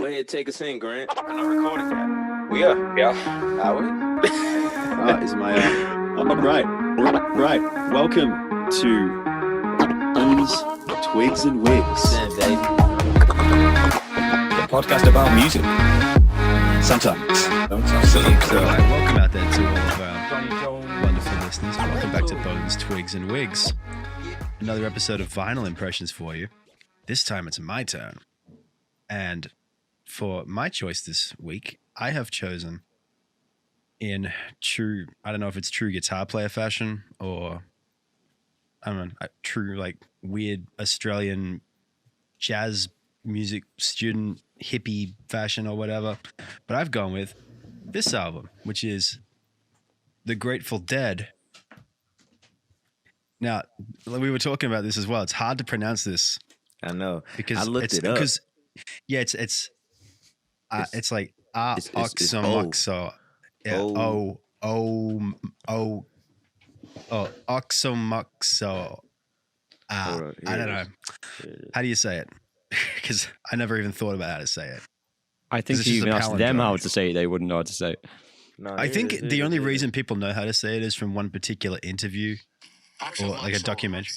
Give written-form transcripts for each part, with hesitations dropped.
Go ahead, take us in, Grant. I'm not recording yet. We are. Yeah. Are we? Is my right. Welcome to Twigs and Wigs. Send, baby. The podcast about music. Sometimes. Welcome out there to all of our wonderful listeners. Welcome back to Bones, Twigs, and Wigs. Another episode of Vinyl Impressions for you. This time it's my turn. And for my choice this week, I have chosen in true, I don't know if it's true guitar player fashion or, I don't know, true like weird Australian jazz music student hippie fashion or whatever. But I've gone with this album, which is The Grateful Dead. Now, we were talking about this as well. It's hard to pronounce this. I know. Because I looked it up. Because, yeah, it's like Aoxomoxoa. Yeah, Aoxomoxoa. I don't know. How do you say it? Because I never even thought about how to say it. I think if you even asked them how to say it, they wouldn't know how to say it. No, I think the only reason people know how to say it is from one particular interview or like a documentary.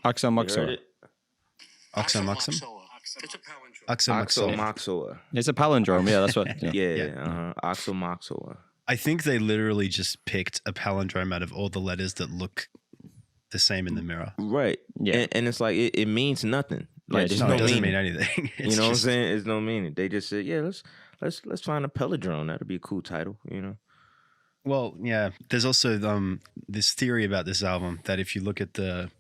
Aoxomoxoa. Aoxomoxoa? Aoxomoxoa. It's a palindrome, yeah, that's what. Yeah. Aoxomoxoa. I think they literally just picked a palindrome out of all the letters that look the same in the mirror. Right. Yeah. And it's like it means nothing. Like Yeah, there's No, no it doesn't meaning. mean anything. You know what I'm saying? It's no meaning. They just said, yeah, let's find a palindrome. That'd be a cool title, you know. Well, yeah. There's also this theory about this album that if you look at the,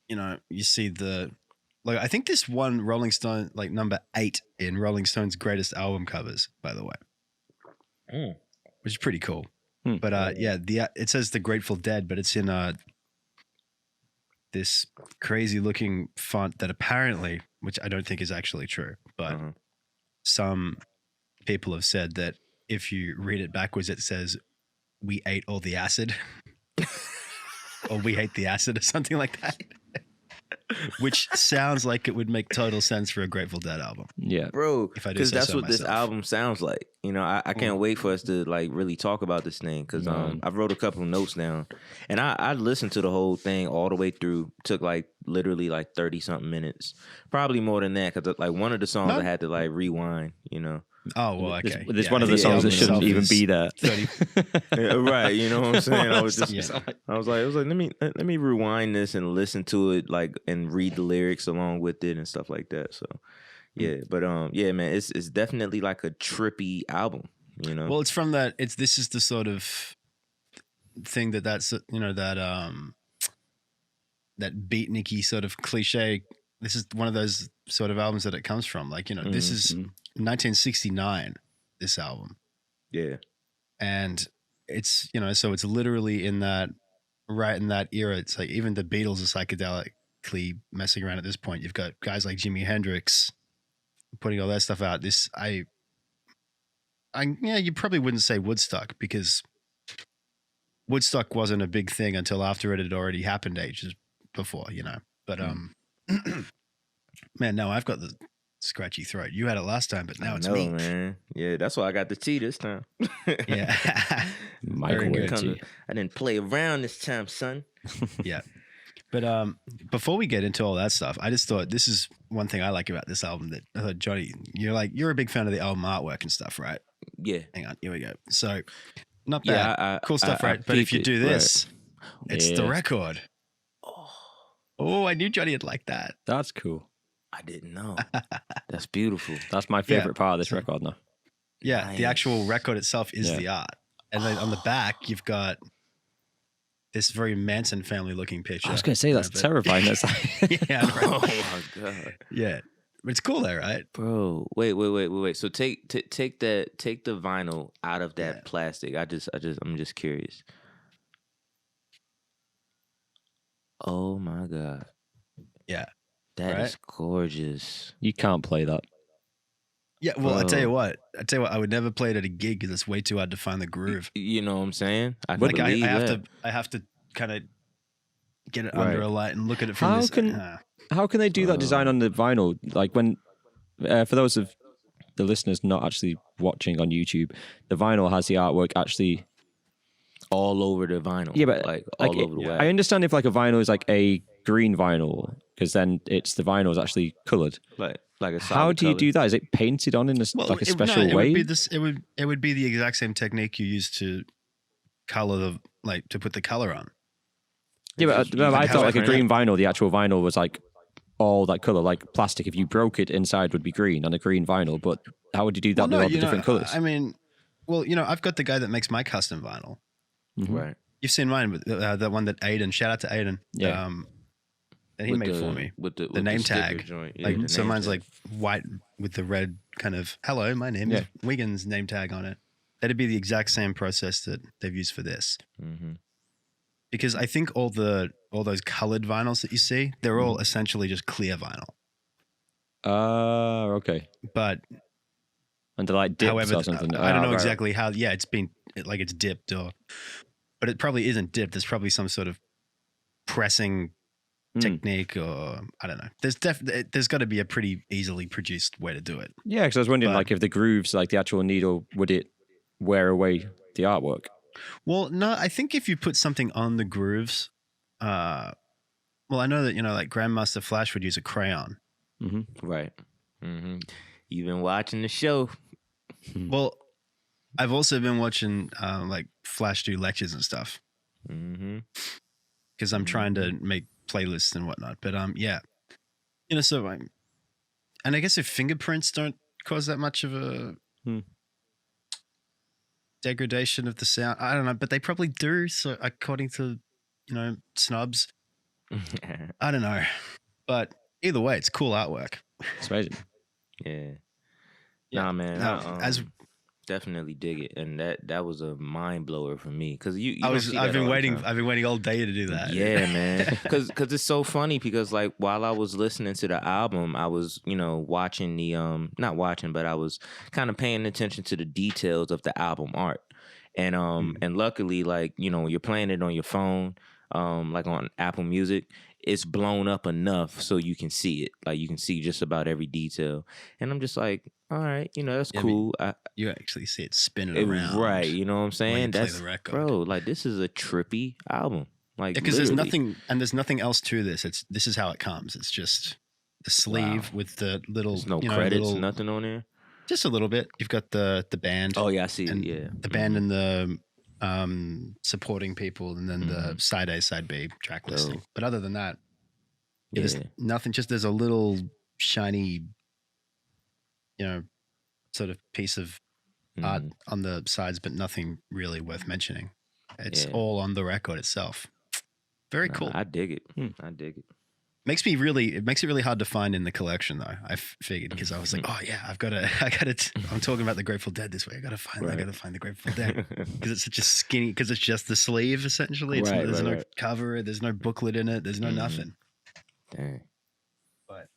you see the, like I think this won Rolling Stone like number 8 in Rolling Stone's greatest album covers, by the way, which is pretty cool. But it says The Grateful Dead, but it's in this crazy looking font that apparently, which I don't think is actually true, but some people have said that if you read it backwards, it says, "We ate all the acid," or "We hate the acid," or something like that. Which sounds like it would make total sense for a Grateful Dead album. Yeah. Bro, If I do because say that's so what this myself. album sounds like. You know, I can't wait for us to like really talk about this thing because I wrote a couple of notes down and I listened to the whole thing all the way through. Took like literally like 30 something minutes, probably more than that because like one of the songs I had to like rewind. You know. Oh, well, okay. There's one of the songs that shouldn't even be there. 30. Yeah, right, you know what I'm saying? I was just, Yeah. I was like, let me rewind this and listen to it, like, and read the lyrics along with it and stuff like that. So, yeah, but yeah, man, it's definitely like a trippy album, you know. Well, it's from that. This is the sort of thing that's that beatniky sort of cliche. This is one of those sort of albums that it comes from. Like, this is 1969. This album. Yeah, and it's so it's literally in that era. It's like even the Beatles are psychedelically messing around at this point. You've got guys like Jimi Hendrix putting all that stuff out. You probably wouldn't say Woodstock because Woodstock wasn't a big thing until after it had already happened ages before, but man, no, I've got the scratchy throat. You had it last time, but now it's me, man. Yeah, that's why I got the tea this time. Yeah. Michael Very good. Ritchie. I didn't play around this time, son. Yeah. But before we get into all that stuff, I just thought this is one thing I like about this album that Johnny, you're a big fan of the album artwork and stuff, right? Yeah. Hang on, here we go. So not bad, Yeah, cool stuff, right? But if you do this, it's the record. Oh, I knew Johnny would like that. That's cool. I didn't know. That's beautiful. That's my favorite part of this record now. Yeah, Nice. the actual record itself is the art. And then on the back, you've got this very Manson family looking picture. I was going to say, that's terrifying. That's Yeah, right. Oh my god. Yeah. But it's cool though, right? Bro, wait. So take the vinyl out of that plastic. I'm just curious. Oh my god. Yeah. That is Right? gorgeous. You can't play that. Yeah, well, I Bro. tell you what, I would never play it at a gig because it's way too hard to find the groove. You know what I'm saying? I can Like I believe that. have to kind of get it Right. under a light and look at it from How this. can they do that design on the vinyl? Like when for those of the listeners not actually watching on YouTube, the vinyl has the artwork actually all over the vinyl. Yeah, but like all over the way. I understand if like a vinyl is like a green vinyl, because then it's the vinyl is actually coloured. Like a how do you do that? Is it painted on in a special way? It would be the exact same technique you use to color to put the color on. Yeah, but I thought like a green vinyl, the actual vinyl was like all that color, like plastic. If you broke it inside, would be green on a green vinyl. But how would you do that with all the different colors? I mean, well, I've got the guy that makes my custom vinyl. Mm-hmm. Right. You've seen mine with the one that Aiden. Shout out to Aiden. Yeah. That he made for me with the name tag. Yeah, so mine's like white with the red kind of hello, my name is Wiggins name tag on it. That'd be the exact same process that they've used for this. Mm-hmm. Because I think all those colored vinyls that you see, they're all essentially just clear vinyl. Okay. But and they're like dipped or something. I don't know exactly how. Yeah, it's been like it's dipped but it probably isn't dipped. There's probably some sort of pressing technique, or I don't know. There's got to be a pretty easily produced way to do it. Yeah, because I was wondering, like, if the grooves, like the actual needle, would it wear away the artwork? Well, no. I think if you put something on the grooves, well, I know that like Grandmaster Flash would use a crayon. Mm-hmm. Right. Mm-hmm. You've been watching the show. Well, I've also been watching like Flash do lectures and stuff. Because I'm trying to make playlists and whatnot. But yeah, so and I guess if fingerprints don't cause that much of a degradation of the sound, I don't know, but they probably do. So according to snubs, I don't know, but either way, it's cool artwork. It's amazing. Yeah. Nah, man. As definitely dig it, and that was a mind blower for me because I've been waiting all day to do that. Yeah, man. Because it's so funny because like while I was listening to the album, I was watching the not watching, but I was kind of paying attention to the details of the album art, and and luckily like you're playing it on your phone, like on Apple Music. It's blown up enough so you can see it. Like you can see just about every detail. And I'm just like, all right, that's cool. You actually see it spinning around. Right, you know what I'm saying? That's the record. Bro, like this is a trippy album. Like because there's nothing else to this. This is how it comes. It's just the sleeve with the little there's no credits, nothing on there. Just a little bit. You've got the band. Oh yeah, I see it. Yeah. The band and the supporting people, and then the side A, side B track listing. But other than that, there's nothing. Just there's a little shiny, sort of piece of art on the sides, but nothing really worth mentioning. It's all on the record itself. Very cool. I dig it. I dig it. It makes it really hard to find in the collection though. I figured because I was like, oh yeah, I gotta. I'm talking about the Grateful Dead this way. I gotta find the Grateful Dead because it's such a skinny. Because it's just the sleeve essentially. There's no cover. There's no booklet in it. There's no nothing. Dang. But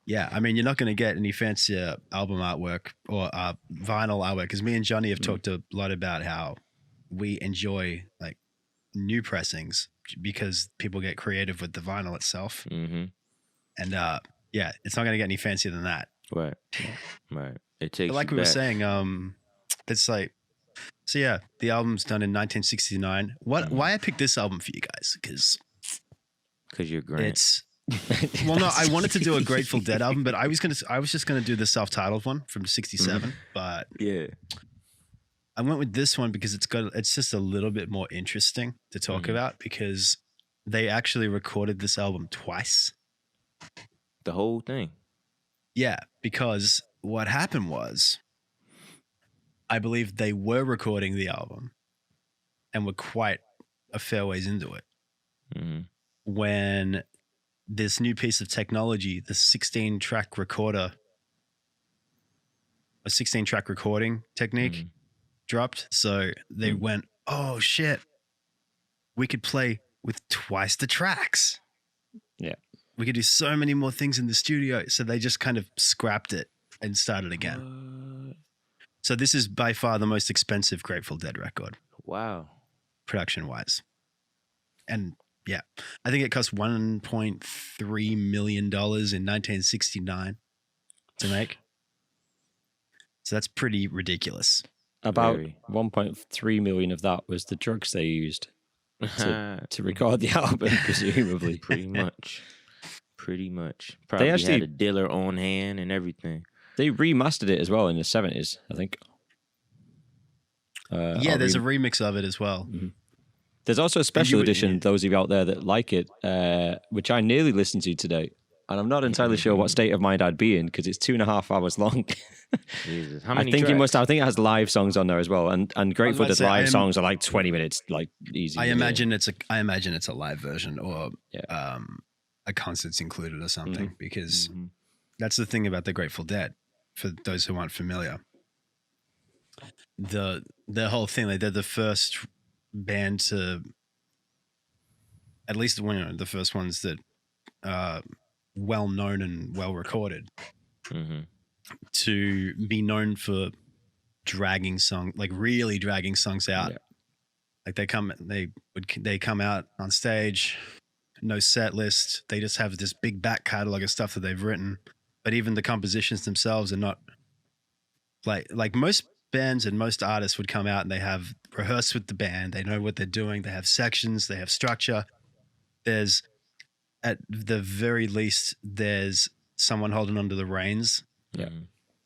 yeah, I mean, you're not going to get any fancier album artwork or vinyl artwork because me and Johnny have talked a lot about how we enjoy like new pressings because people get creative with the vinyl itself. And yeah, it's not going to get any fancier than that. Right. It takes. But like we were saying, it's like, so yeah, the album's done in 1969. Why I picked this album for you guys? Because you're Grant. It's well, no, I wanted to do a Grateful Dead album, but I was just gonna do the self-titled one from '67. But yeah, I went with this one because it's just a little bit more interesting to talk about because they actually recorded this album twice. The whole thing. Yeah, because what happened was, I believe they were recording the album and were quite a fair ways into it when this new piece of technology, the 16-track recorder, a 16-track recording technique dropped. So they went, oh shit, we could play with twice the tracks. Yeah. We could do so many more things in the studio. So they just kind of scrapped it and started again. So this is by far the most expensive Grateful Dead record. Wow. Production wise. And yeah, I think it cost $1.3 million in 1969. to make. So that's pretty ridiculous. About Very. 1.3 million of that was the drugs they used to record the album, presumably. Pretty much. Probably actually- had a dealer on hand and everything. They remastered it as well in the 70s, I think. Yeah, there's a remix of it as well. There's also a special you- edition, those of you out there that like it, which I nearly listened to today. And I'm not entirely sure what state of mind I'd be in because it's 2.5 hours long. Jesus. How I many think tracks? I think it has live songs on there as well. And Grateful about to Dead say, live songs are like 20 minutes, like easy. I imagine it's a live version or Yeah. a concert's included or something Mm-hmm. because that's the thing about the Grateful Dead. For those who aren't familiar, the whole thing, like they're the first band to, at least the first ones that are well known and well recorded, to be known for dragging really dragging songs out. Yeah. Like they come out on stage, no set list. They just have this big back catalog of stuff that they've written. But even the compositions themselves are not like most bands and most artists would come out and they have rehearsed with the band. They know what they're doing. They have sections. They have structure. There's, at the very least, there's someone holding onto the reins. Yeah.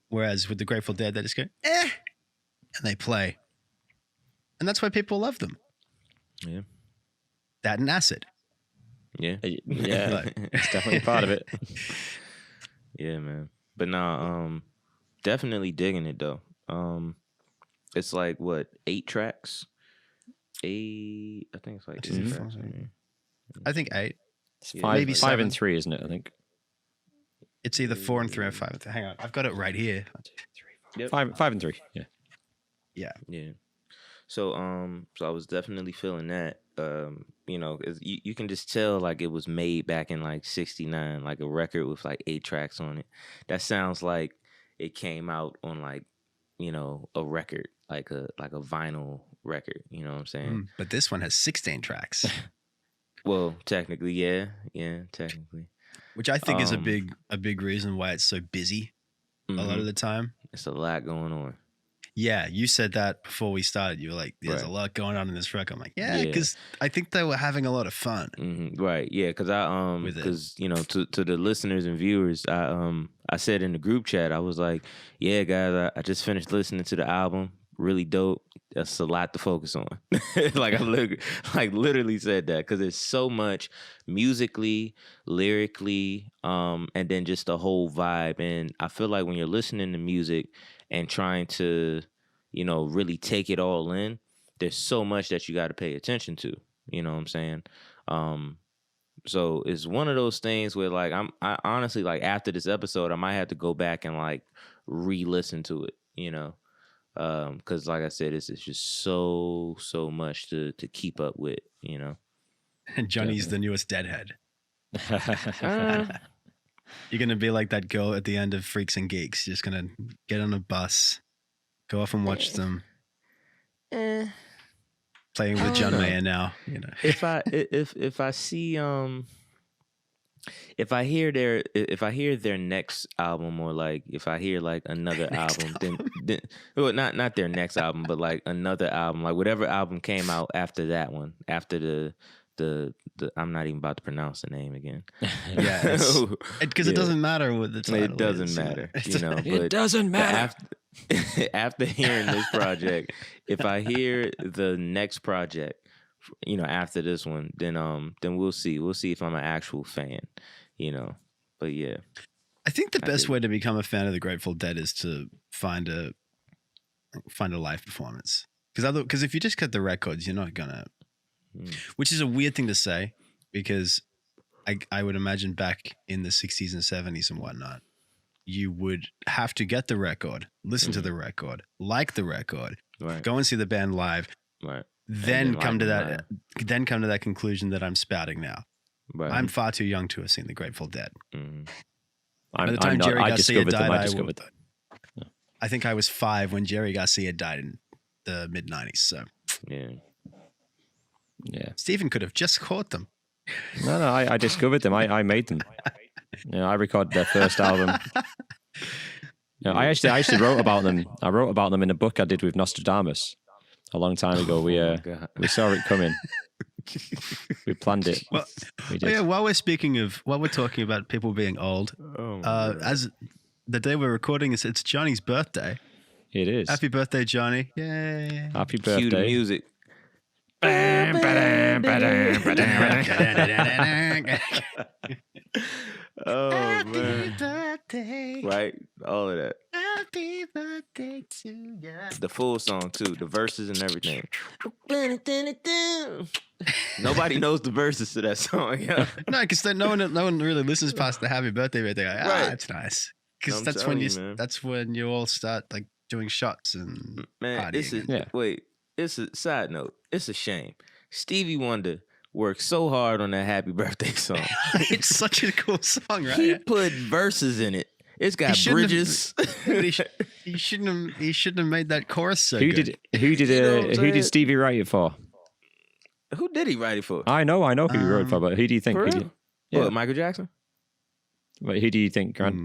Whereas with the Grateful Dead, they just go, and they play. And that's why people love them. Yeah. That and acid. Yeah. Yeah, it's definitely part of it. Yeah, man. But nah, definitely digging it though. It's like what, 8 tracks? I think it's like 8 tracks. I think 8. It's Yeah, five, maybe 5 7. and 3, isn't it? I think It's either 4 and 3 or 5. Hang on, I've got it right here. Yep. 5 and 3. Yeah. Yeah. So I was definitely feeling that. You know, you can just tell like it was made back in like '69, like a record with like 8 tracks on it. That sounds like it came out on like, you know, a record, like a vinyl record. You know what I'm saying? But this one has 16 tracks, Well, technically, yeah, technically, which I think is a big reason why it's so busy a lot of the time. it's a lot going on. Yeah, you said that before we started. You were like, "There's a Right. lot going on in this record." I'm like, "Yeah," Yeah. because I think they were having a lot of fun. Right, yeah, because With it. because you know, to the listeners and viewers, I said in the group chat, I was like, yeah, guys, I just finished listening to the album, really dope. That's a lot to focus on. Like I literally said that because there's so much musically, lyrically, and then just the whole vibe. And I feel like when you're listening to music and trying to, you know, really take it all in, there's so much that you got to pay attention to. You know what I'm saying? So it's one of those things where like I honestly, like after this episode, I might have to go back and like re-listen to it, you know, because like I said, it's just so much to keep up with, you know. And Johnny's the newest Deadhead. You're gonna be like that girl at the end of Freaks and Geeks. You're just gonna get on a bus, go off and watch them. Playing with John Mayer now, you know. If I see if I hear their next album, or like if I hear like another album, then well, not their next album, but like another album, like whatever album came out after that one, after the I'm not even about to pronounce the name again. Yeah, because it doesn't matter what the title It doesn't is, matter, It's you know. It But doesn't matter. after hearing this project, if I hear the next project, you know, after this one, then we'll see. We'll see if I'm an actual fan, you know. But yeah, I think the best did. way to become a fan of the Grateful Dead is to find a live performance. Because if you just cut the records, you're not gonna. Which is a weird thing to say, because I would imagine back in the 60s and 70s and whatnot, you would have to get the record, listen to the record, like the record, right, go and see the band live, right. then then come like to them that conclusion that I'm spouting now. Right. I'm far too young to have seen the Grateful Dead. By the time Jerry Garcia died, I discovered them. I think I was 5 when Jerry Garcia died in the mid 90s. So Yeah. Yeah. Stephen could have just caught them. No, I discovered them. I made them. You know, I recorded their first album. No, I actually wrote about them. I wrote about them in a book I did with Nostradamus a long time ago. We saw it coming. We planned it. Well, we did. yeah. While we're talking about people being old, as the day we're recording is, it's Johnny's birthday. It is. Happy birthday, Johnny! Yay! Happy birthday! Cue the music. Oh man! Birthday. Right, all of that. Happy birthday to you. The full song too, the verses and everything. Nobody knows the verses to that song. Yeah. No, because no one really listens past the happy birthday bit. They go, Right. it's nice. Because I'm that's telling when you, man. that's when you all start like doing shots and Man, partying. it's a side note. It's a shame. Stevie Wonder worked so hard on that happy birthday song. It's such a cool song, right? He put verses in it. It's got shouldn't have- bridges. He shouldn't have made that chorus so Who good. did saying? Stevie write it for? Who did he write it for? I know who he wrote it for, but who do you think? For Who do real? you- What, Michael Jackson? Wait, who do you think, Grant?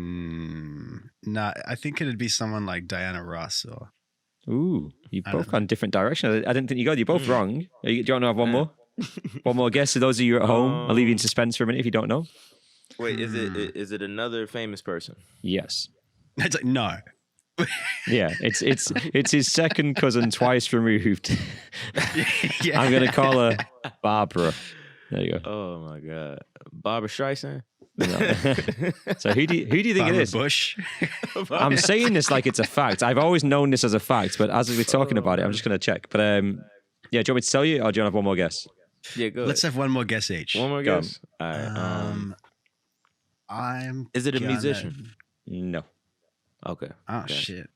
Nah, I think it'd be someone like Diana Ross or Ooh, you I don't both gone different directions. I didn't think you got. You're both wrong. Do you want to have one more? One more guess. To those of you at home, I'll leave you in suspense for a minute if you don't know. Wait, is it another famous person? Yes. it's like no. Yeah, it's his second cousin twice removed. Yeah. I'm gonna call her Barbara. There you go. Oh my God, Barbara Streisand. No. So who do you think Barbara it is? Bush. I'm saying this like it's a fact. I've always known this as a fact, but as we're talking about it, I'm just gonna check. But yeah, do you want me to tell you, or do you want to have one more guess? Yeah, go. Let's have one more guess each. one more Go on. guess. All right. Is it a gonna- musician? No. Okay. Oh okay. shit.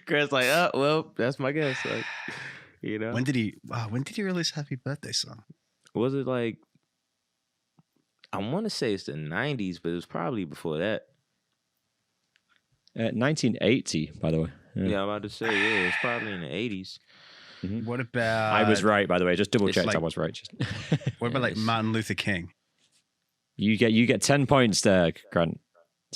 Grant's like, oh well, that's my guess. Like, you know, When did he release Happy Birthday song? was it like? I want to say it's the '90s, but it was probably before that. 1980, by the way. Yeah, I'm about to say, yeah, it's probably in the '80s. What about I was right, by the way. Just double it's checked. like- I was right. Just- What about like Martin Luther King? you get 10 points there, Grant.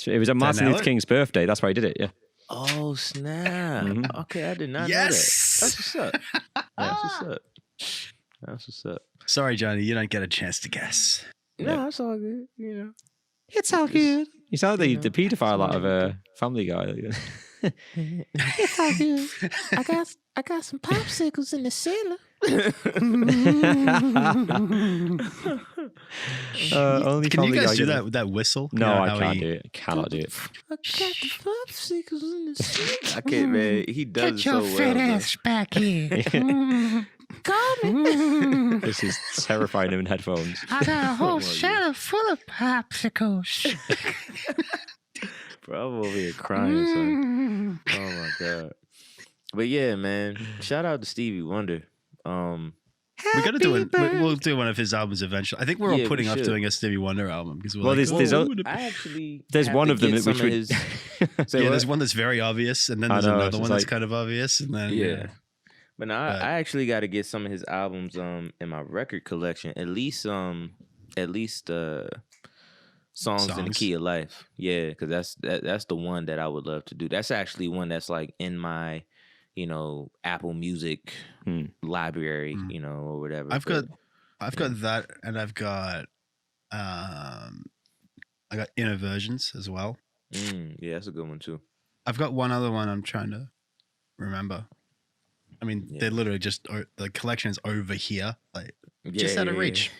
It was on Martin nail Luther it? King's birthday. That's why I did it. Yeah. Oh snap! Mhm. Okay, I did not Yes! know that. That's what's up. That's what's up. That's what's up. Sorry, Johnny, you don't get a chance to guess. No, it's all good. You know. It's all good. You sound like the paedophile out of a Family Guy. It's all good. I got some popsicles in the cellar. Only Can you Family guys Guy do gets that it. with that whistle? No, You know I how can't he- do it. I cannot do it. I got the popsicles in the cellar. I can't, man. He does it so well. Bro. back here. Call me. This is terrifying him in headphones. I got a whole cellar full of popsicles. Bro, I'm over here crying, son. Oh my God. But yeah, man. Shout out to Stevie Wonder. We gotta do it. We'll do one of his albums eventually. I think we're all Yeah, we putting off should. doing a Stevie Wonder album because we're Well, like, there's "Oh, o- would it be-" I actually There's have one to of them get which some of would. his. Say yeah, what? there's one that's very obvious, and then I there's know, another it's one just that's like- kind of obvious, and then Yeah. But no, But- I actually got to get some of his albums in my record collection. At least songs in the Songs? key of life. Yeah, because that's the one that I would love to do. That's actually one that's like in my, Apple Music library, or whatever. I've But, got that, and I got Inner Versions as well. yeah, that's a good one too. I've got one other one I'm trying to remember. I mean, Yeah. they're literally just the collection is over here, like Yeah, just out of yeah, reach.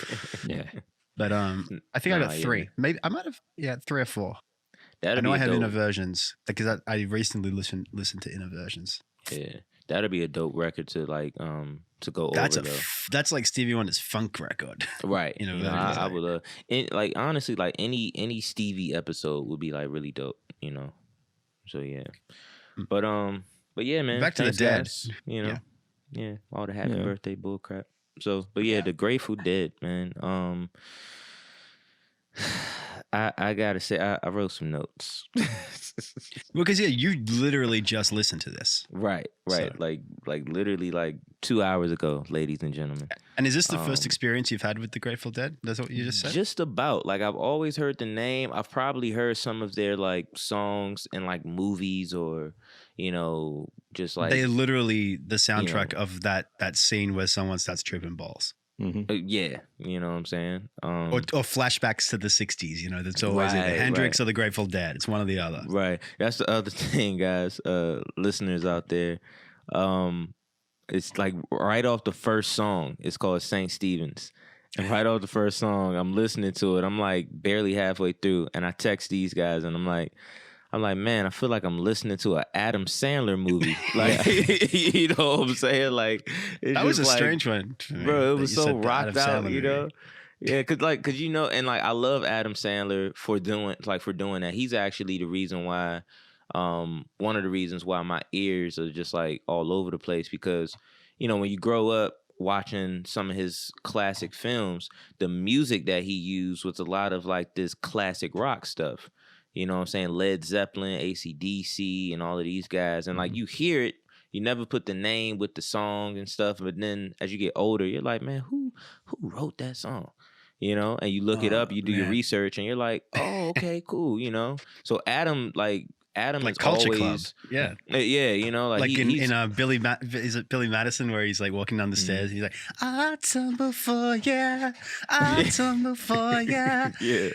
Yeah. But I think I Nah, got yeah, 3. man. Maybe I might have 3 or 4. That'd I know be I have dope. Inner Versions because I recently listened to Inner Versions. Yeah, that'd be a dope record to like to go That's over though. that's like Stevie Wonder's funk record. Right. You know, You know, that is I like- would love, like honestly, like any Stevie episode would be like really dope. So yeah, but yeah, man. Back to the thanks, Dead. guys. Yeah, all the happy birthday bull crap. So, but yeah, the Grateful Dead, man. I gotta say I wrote some notes. Because you literally just listened to this. Right. So- Like literally like 2 hours ago, ladies and gentlemen. And is this the first experience you've had with the Grateful Dead? That's what you just said? Just about. Like I've always heard the name. I've probably heard some of their like songs in like movies or, just like They're literally the soundtrack of that scene where someone starts tripping balls. yeah, you know what I'm saying? Or flashbacks to the 60s, that's always either Right, Hendrix right. or the Grateful Dead. It's one or the other. Right. That's the other thing, guys, listeners out there. It's like right off the first song, it's called St. Stephen's. And right off the first song, I'm listening to it. I'm like barely halfway through, and I text these guys, and I'm like, man, I feel like I'm listening to an Adam Sandler movie. Like, you know what I'm saying? Like, it's That was just a like, strange one, for me, bro. It that was you so said the rocked Adam out, Sandler you know. movie. Yeah, cause and like I love Adam Sandler for doing that. He's actually the reason why, one of the reasons why my ears are just like all over the place because, when you grow up watching some of his classic films, the music that he used was a lot of like this classic rock stuff. You know what I'm saying? Led Zeppelin, AC/DC, and all of these guys. And like you hear it, you never put the name with the song and stuff. But then as you get older, you're like, man, who wrote that song? And you look it up, you do your man. research, and you're like, oh, okay, cool, So Adam Like is Culture Club. always, Yeah. yeah, like he's, in is it Billy Madison where he's like walking down the stairs and he's like, I tumble for ya, I tumble for ya. yeah,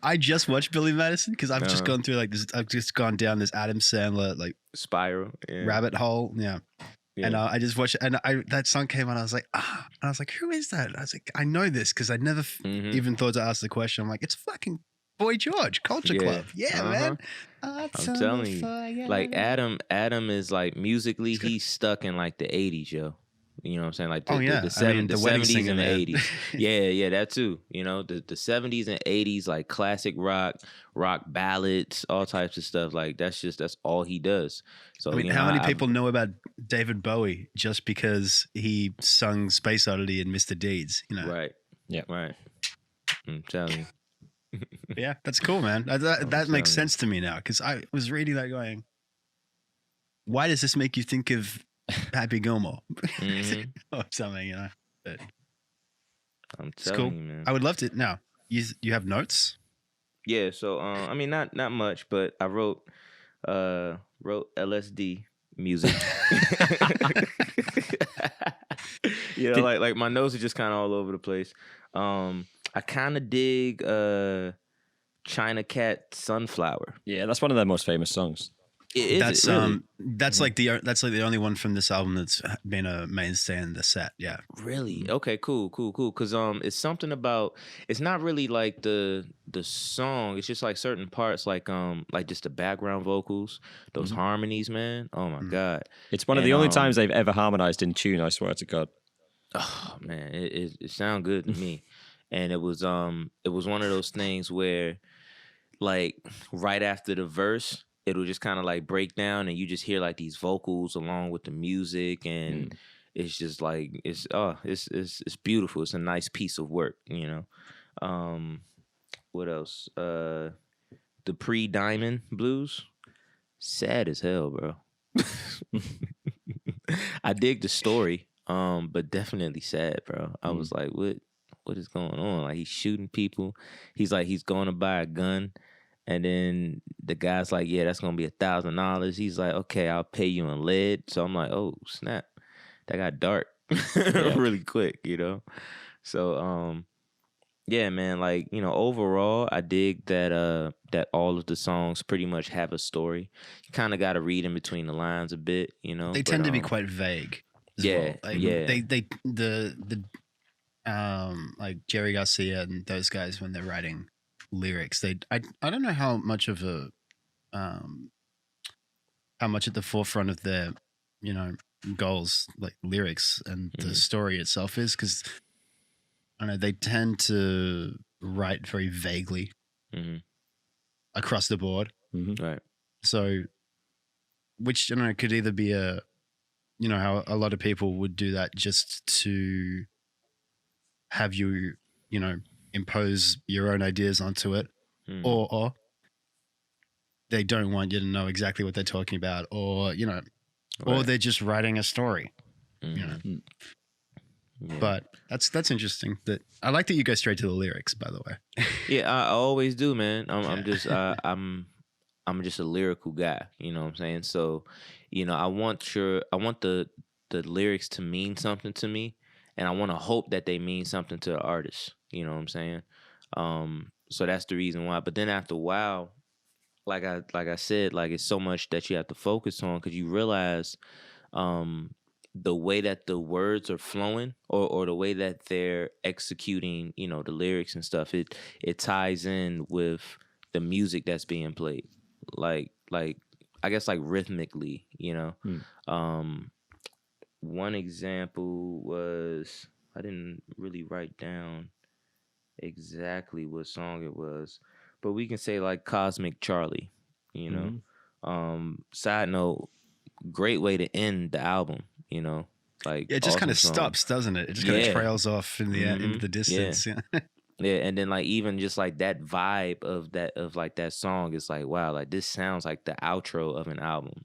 I just watched Billy Madison because I've just gone through like this. I've just gone down this Adam Sandler like Spiral, yeah. rabbit hole. Yeah. Yeah. And I just watched it, and that song came on. I was like, and I was like, who is that? I was like, I know this because I never even thought to ask the question. I'm like, it's fucking Boy George, Culture Club. Yeah, man. I'm telling you, like Adam is like musically, he's stuck in like the 80s, yo. You know what I'm saying? Like the wedding 70s and the singer, man. 80s. Yeah, that too. The 70s and 80s, like classic rock ballads, all types of stuff. Like that's all he does. So I mean, how many people know about David Bowie just because he sung Space Oddity and Mr. Deeds? Right. Yeah. Right. I'm telling you. Yeah, that's cool, man. That makes sense to me now because I was reading that going, why does this make you think of Happy Gilmore or something? But I'm it's telling cool. you, man. I would love to. Now, you have notes? Yeah. So I mean, not much, but I wrote LSD music. Like my notes are just kind of all over the place. I kind of dig China Cat Sunflower. Yeah, that's one of their most famous songs. That's really? that's like the only one from this album that's been a mainstay in the set. Yeah. Really? Okay, cool. Cause it's something about, it's not really like the song. It's just like certain parts, like just the background vocals, those harmonies, man. Oh my God. It's one of the only times they've ever harmonized in tune, I swear to God. Oh man, it sounded good to me. And it was one of those things where like right after the verse, it'll just kind of like break down and you just hear like these vocals along with the music and it's just like it's beautiful. It's a nice piece of work, What else? The Pre-Diamond Blues. Sad as hell, bro. I dig the story, but definitely sad, bro. I was like, what is going on? Like he's shooting people. He's like, he's going to buy a gun. And then the guy's like, yeah, that's going to be $1,000. He's like, okay, I'll pay you in lead. So I'm like, oh, snap. That got dark really quick, So, yeah, man, like, overall, I dig that that all of the songs pretty much have a story. You kind of got to read in between the lines a bit, They tend to be quite vague. Yeah, well. Like, yeah. The like Jerry Garcia and those guys when they're writing lyrics, I don't know how much of a how much at the forefront of their goals like lyrics and the story itself is, because I don't know, they tend to write very vaguely across the board. Right. So which could either be how a lot of people would do that just to have you impose your own ideas onto it, or they don't want you to know exactly what they're talking about, or or they're just writing a story. Yeah. But that's interesting. That I like that you go straight to the lyrics, by the way. Yeah, I always do, man. I'm just I'm just a lyrical guy, you know what I'm saying? So, I want the lyrics to mean something to me, and I want to hope that they mean something to the artist, you know what I'm saying? So that's the reason why. But then after a while, like I said, like it's so much that you have to focus on, because you realize the way that the words are flowing, or the way that they're executing, the lyrics and stuff, it ties in with the music that's being played. Like I guess like rhythmically, One example was, I didn't really write down exactly what song it was, but we can say like Cosmic Charlie, Side note, great way to end the album, like it just kind of song. stops, doesn't it? It just kind of trails off in the into the distance. Yeah. Yeah, and then like even just like that vibe of like that song is like, wow, like this sounds like the outro of an album,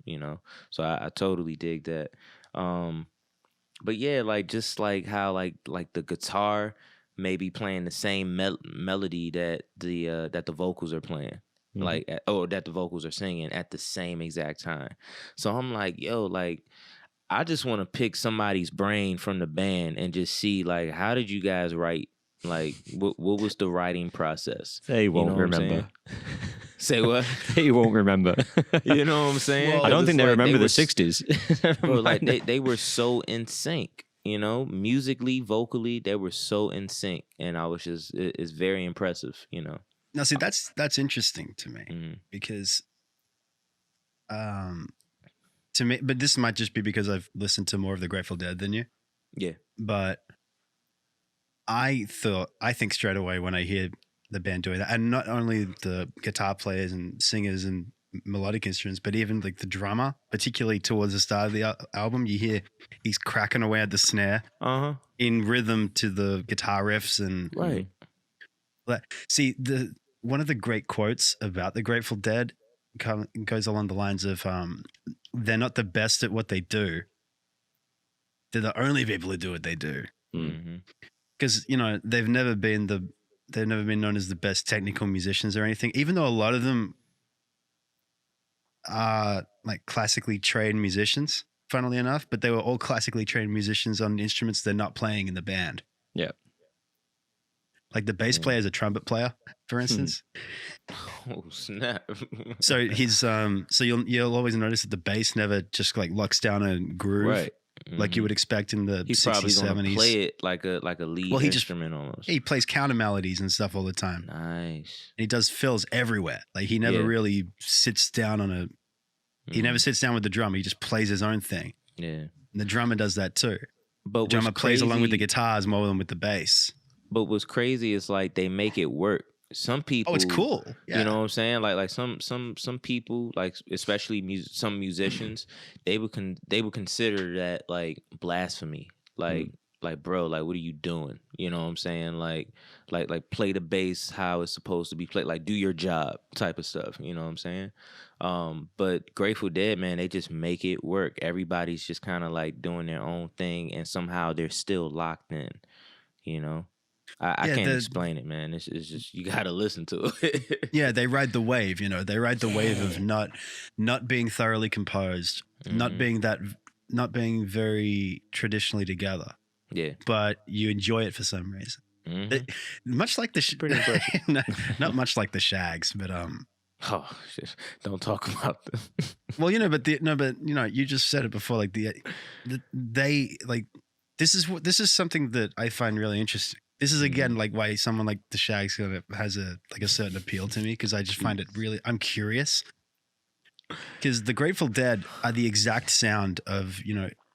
So I totally dig that. But yeah, like just like how like the guitar may be playing the same melody that the vocals are playing. That the vocals are singing at the same exact time. So I'm like, yo, like I just want to pick somebody's brain from the band and just see like, how did you guys write? Like, what was the writing process? They won't remember. Say what? They won't remember. You know what I'm saying? Well, I don't think they remember the 60s. Bro, like they were so in sync, musically, vocally, they were so in sync, and I was just, it's very impressive, Now, see, that's interesting to me because, to me, but this might just be because I've listened to more of the Grateful Dead than you. Yeah, but I think straight away when I hear the band doing that, and not only the guitar players and singers and melodic instruments, but even like the drummer, particularly towards the start of the album, you hear he's cracking away at the snare in rhythm to the guitar riffs, and right. See, one of the great quotes about the Grateful Dead goes along the lines of, "They're not the best at what they do. They're the only people who do what they do." Because they've never been known as the best technical musicians or anything, even though a lot of them are like classically trained musicians, funnily enough, but they were all classically trained musicians on instruments they're not playing in the band. Yeah. Like the bass player is a trumpet player, for instance. Oh snap! So he's so you'll always notice that the bass never just like locks down a groove, right? Like you would expect in the He's 60s, probably 70s. Gonna play it like a lead instrument almost. He plays counter melodies and stuff all the time. Nice. And he does fills everywhere. Like he never really sits down on a. He never sits down with the drummer. He just plays his own thing. Yeah. And the drummer does that too. But the drummer plays along with the guitars more than with the bass. But what's crazy is like they make it work. Some people, it's cool. Yeah. You know what I'm saying? Like some people, like especially some musicians, they would consider that like blasphemy. Like bro, like what are you doing? You know what I'm saying? Like play the bass how it's supposed to be played. Like do your job type of stuff. You know what I'm saying? But Grateful Dead, man, they just make it work. Everybody's just kind of like doing their own thing, and somehow they're still locked in. I can't explain it, man. It's just you got to listen to it. Yeah, they ride the wave. They ride the wave of not being thoroughly composed, not being very traditionally together. Yeah, but you enjoy it for some reason. Much like pretty impressive. Not much like the Shags, but oh shit! Don't talk about them. Well, you just said it before. Like they like this is something that I find really interesting. This is again like why someone like the Shags has a certain appeal to me, because I just find it really. I'm curious because the Grateful Dead are the exact sound of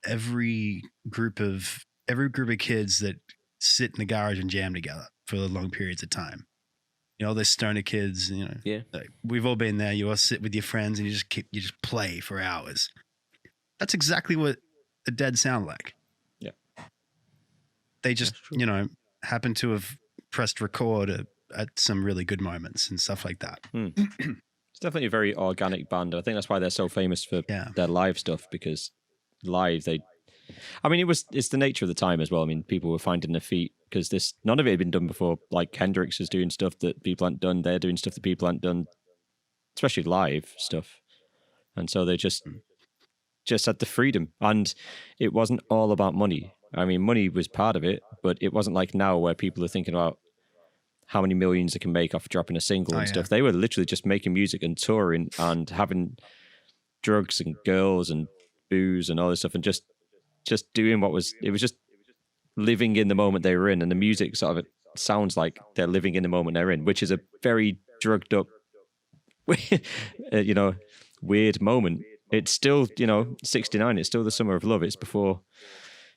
every group of kids that sit in the garage and jam together for long periods of time. They're stoner kids. Yeah, like, we've all been there. You all sit with your friends and you just play for hours. That's exactly what the Dead sound like. Yeah, they just happen to have pressed record at some really good moments and stuff like that. It's definitely a very organic band. I think that's why they're so famous for their live stuff, because live it's the nature of the time as well. I mean, people were finding their feet because none of it had been done before. Like Hendrix is doing stuff that people hadn't done. They're doing stuff that people hadn't done, especially live stuff. And so they just had the freedom, and it wasn't all about money. I mean, money was part of it, but it wasn't like now where people are thinking about how many millions they can make off dropping a single and stuff. They were literally just making music and touring and having drugs and girls and booze and all this stuff, and just doing it was just living in the moment they were in. And the music sort of sounds like they're living in the moment they're in, which is a very drugged up, weird moment. It's still, 69, it's still the summer of love. It's before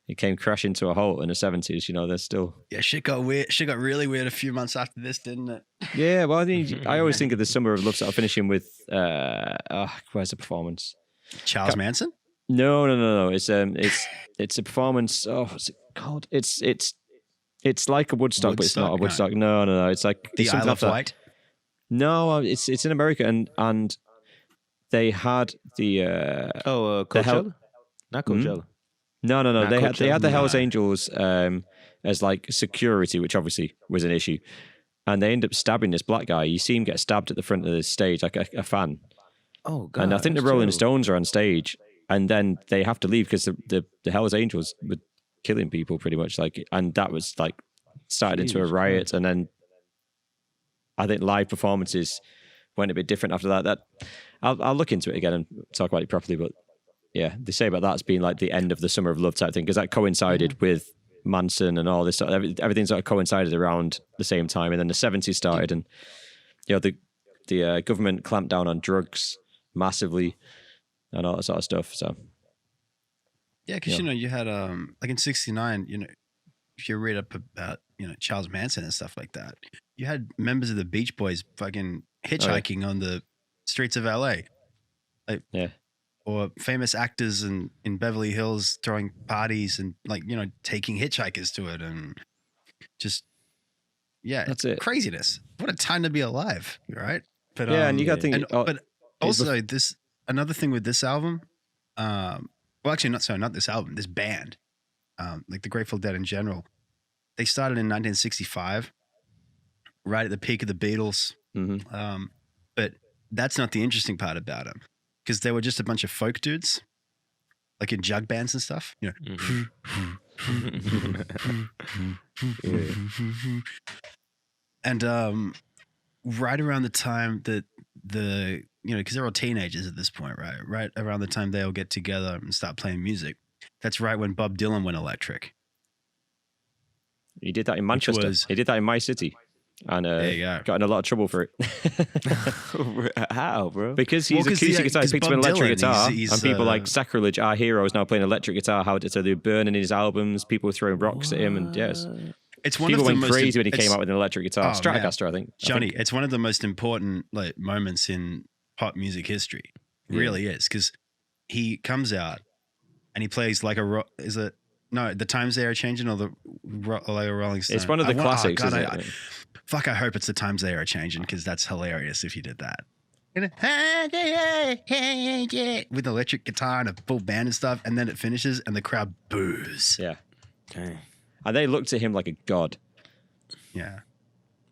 it came crashing to a halt in the 70s. There's still... Yeah, shit got weird. Shit got really weird a few months after this, didn't it? Yeah, well, I always think of the summer of love sort of finishing with... where's the performance? Charles Manson? No. It's a performance... Oh, what's it called? It's like a Woodstock, but it's not a Woodstock. No. It's like... The Isle of Wight? No, it's in America, and they had the... Coachella? Not Coachella. No. Not They had the Coachella. Hells Angels as like security, which obviously was an issue. And they end up stabbing this black guy. You see him get stabbed at the front of the stage, like a fan. Oh, God. And I think the Rolling Stones are on stage, and then they have to leave because the Hells Angels were killing people pretty much. And that was like started into a riot. And then I think live performances went a bit different after that. I'll look into it again and talk about it properly, but yeah, they say about that as being like the end of the summer of love type thing, because that coincided with Manson and all this. Everything sort of coincided around the same time, and then the 70s started, and the government clamped down on drugs massively and all that sort of stuff. So yeah, because you had like in '69, if you read up about Charles Manson and stuff like that, you had members of the Beach Boys fucking hitchhiking on the streets of LA, or famous actors in Beverly Hills throwing parties and taking hitchhikers to it, and just that's it. Craziness. What a time to be alive, right? But and you got to think. But also this another thing with this album, well, actually not this album, this band, like the Grateful Dead in general. They started in 1965, right at the peak of the Beatles. Mm-hmm. But that's not the interesting part about them, because they were just a bunch of folk dudes, like in jug bands and stuff. And right around the time that because they're all teenagers at this point, right? Right around the time they all get together and start playing music. That's right when Bob Dylan went electric. He did that in Manchester. He did that in my city. And there you go. Got in a lot of trouble for it. How, bro? Because he's acoustic guitar, he picks up an electric guitar, and people like Sacrilege, Our Hero, is now playing electric guitar. So they're burning his albums. People were throwing rocks at him, and yes, it's one people of the went crazy when he came out with an electric guitar. Oh, Stratocaster, I think. Johnny, it's one of the most important moments in pop music history. It really is, because he comes out and he plays like is it? No, the Times They Are Changing, or the Rolling Stone. It's one of the classics, isn't it? Fuck, I hope it's The Times They Are Changing, because that's hilarious if you did that. With the electric guitar and a full band and stuff, and then it finishes and the crowd boos. Yeah. Okay. And they looked at him like a god. Yeah.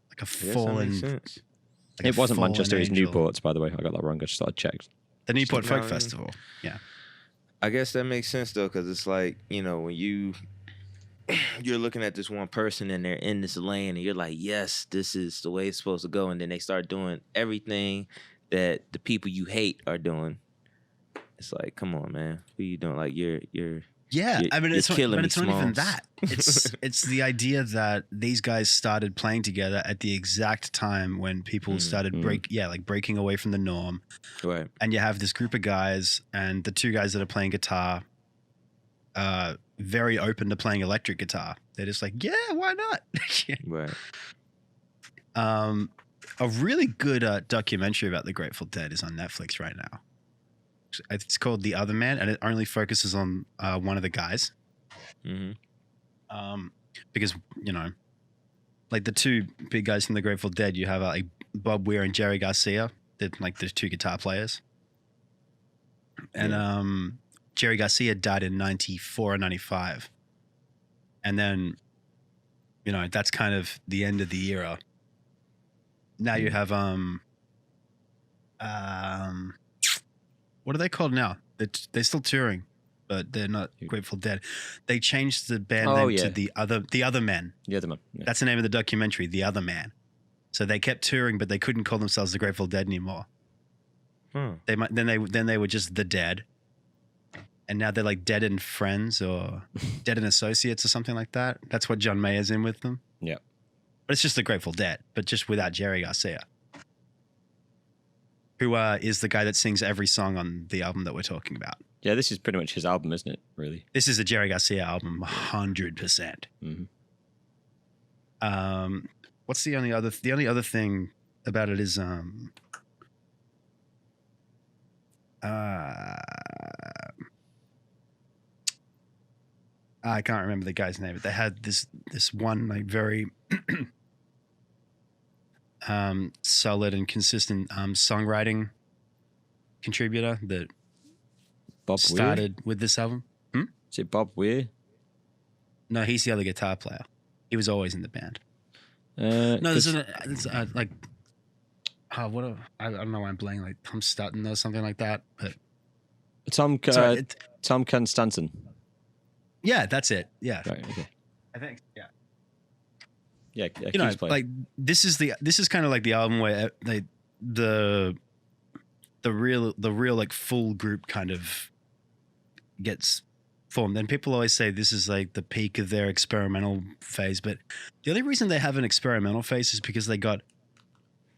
Like a fallen... Like it wasn't Manchester, it was angel. Newport, by the way. I got that wrong. I just thought I checked. The Newport Folk Festival. Yeah. I guess that makes sense, though, because it's like, when you're looking at this one person and they're in this lane and you're like, yes, this is the way it's supposed to go. And then they start doing everything that the people you hate are doing. It's like, come on, man. What are you doing? Like, you're I mean, it's not even Smalls. that. It's the idea that these guys started playing together at the exact time when people started breaking away from the norm. Right. And you have this group of guys, and the two guys that are playing guitar, very open to playing electric guitar. They're just like, yeah, why not? Right. A really good documentary about the Grateful Dead is on Netflix right now. It's called The Other Man, and it only focuses on one of the guys. Mm-hmm. Because, like the two big guys from the Grateful Dead, you have like Bob Weir and Jerry Garcia. They're like the two guitar players. And Jerry Garcia died in 94 or 95. And then, that's kind of the end of the era. Now you have what are they called now? They're still touring, but they're not Grateful Dead. They changed the band name to the other Men. The Other Man. Yeah. That's the name of the documentary, The Other Man. So they kept touring, but they couldn't call themselves the Grateful Dead anymore. Then they were just the Dead, and now they're like Dead and Friends or Dead and Associates or something like that. That's what John Mayer's in with them. Yeah, but it's just the Grateful Dead, but just without Jerry Garcia, who is the guy that sings every song on the album that we're talking about. Yeah, this is pretty much his album, isn't it? Really, this is a Jerry Garcia album, 100%. What's the only other thing about it is I can't remember the guy's name, but they had this one like very solid and consistent songwriting contributor that Bob started Weir? with this album. Is it Bob Weir? No, he's the other guitar player. He was always in the band. No, there's like I don't know why I'm blanking, like Tom Stutton or something like that. But Tom Constantin. Yeah, that's it. Yeah, right. Okay. I think. Yeah. Yeah, like this is kind of like the album where the real like full group kind of gets formed. And people always say this is like the peak of their experimental phase, but the only reason they have an experimental phase is because they got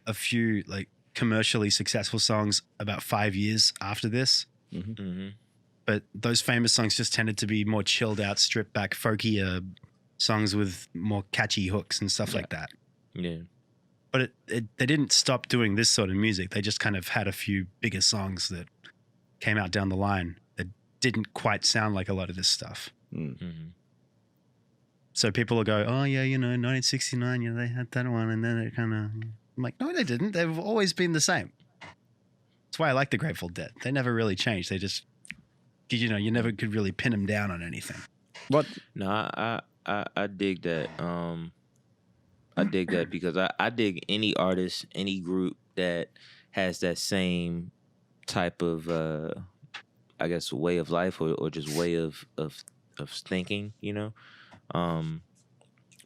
a few like commercially successful songs about 5 years after this. But those famous songs just tended to be more chilled out, stripped back, folkier songs with more catchy hooks and stuff like that. Yeah. But they didn't stop doing this sort of music. They just kind of had a few bigger songs that came out down the line that didn't quite sound like a lot of this stuff. So people will go, oh yeah, 1969, they had that one, and then it kind of, I'm like, no, they didn't. They've always been the same. That's why I like the Grateful Dead. They never really changed. They just, you never could really pin them down on anything. What? No, I dig that. I dig that because I dig any artist, any group that has that same type of, I guess, way of life or just way of thinking,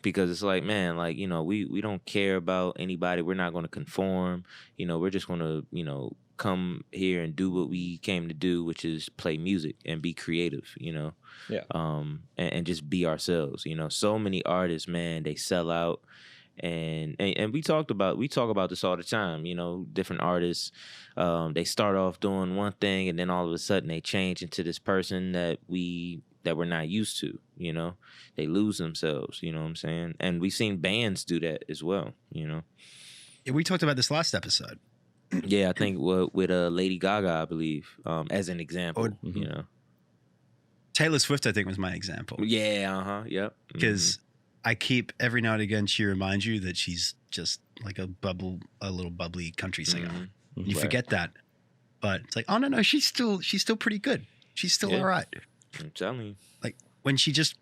because it's like, man, like, we don't care about anybody. We're not going to conform. We're just going to, come here and do what we came to do, which is play music and be creative, Yeah. And just be ourselves. So many artists, man, they sell out. And we talk about this all the time, different artists, they start off doing one thing and then all of a sudden they change into this person that we're not used to, they lose themselves, you know what I'm saying? And we've seen bands do that as well, Yeah, we talked about this last episode. Yeah, I think with Lady Gaga, I believe, as an example, Taylor Swift, I think, was my example. Yeah, yep. Because I keep, every now and again, she reminds you that she's just like a little bubbly country singer. You forget that. But it's like, oh, no, she's still pretty good. She's still all right. I'm telling you. Like, when she just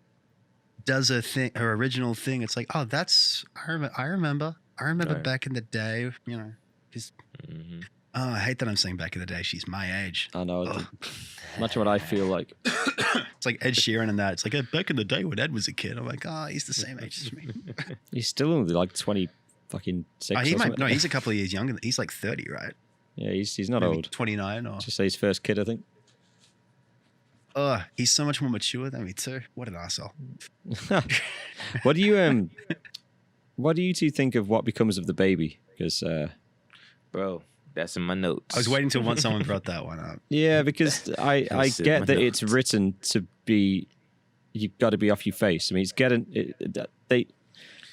does her original thing, it's like, oh, I remember right. Back in the day, because I hate that I'm saying back in the day. She's my age. I know. Much of what I feel like. It's like Ed Sheeran and that. It's like, back in the day when Ed was a kid. I'm like, he's the same age as me. He's still only like 20 fucking 6. He's a couple of years younger. He's like 30, right? Yeah, he's not Maybe old. 29 or Just say his first kid, I think. He's so much more mature than me too. What an arsehole. What do you two think of What Becomes of the Baby? Because bro, that's in my notes. I was waiting till once someone brought that one up. Yeah, because I get that it's written to be, you've got to be off your face. I mean,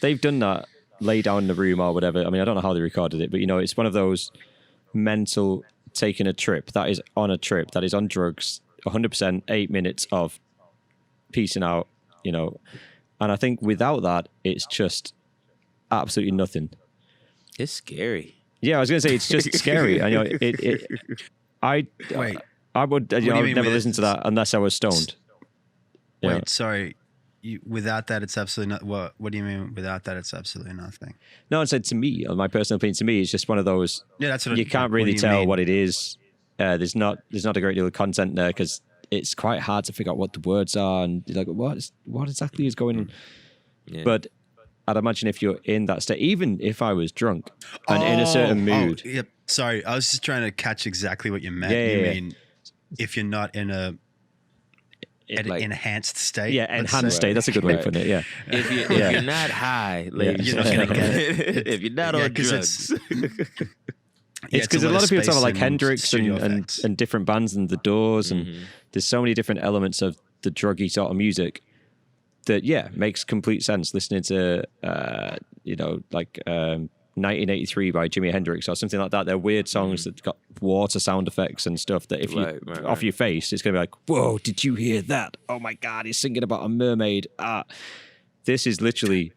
they've done that, lay down in the room or whatever. I mean, I don't know how they recorded it, but it's one of those mental taking a trip that is on a trip, that is on drugs, 100%, 8 minutes of peacing out, and I think without that, it's just absolutely nothing. It's scary. Yeah, I was going to say it's just scary. I know I would never listen to that unless I was stoned. Wait, sorry. Without that, it's absolutely not. What do you mean? Without that, it's absolutely nothing. No, I said to me, my personal opinion. To me, it's just one of those. Yeah, that's what you can't really tell what it is. There's not a great deal of content there because it's quite hard to figure out what the words are and you're like what exactly is going on. Yeah. But I'd imagine if you're in that state, even if I was drunk and in a certain mood. Yep. Sorry, I was just trying to catch exactly what you meant. You mean if you're not in an enhanced state? Yeah, enhanced state. That's a good way of putting it. Yeah. If you're not high, ladies, you're not gonna get it. If you're not on drugs. It's because a lot of people talk about like Hendrix and different bands and the Doors, and there's so many different elements of the druggy sort of music that makes complete sense. Listening to 1983 by Jimi Hendrix or something like that. They're weird songs that got water sound effects and stuff that if you off your face, it's gonna be like, whoa, did you hear that? Oh my god, he's singing about a mermaid. This is literally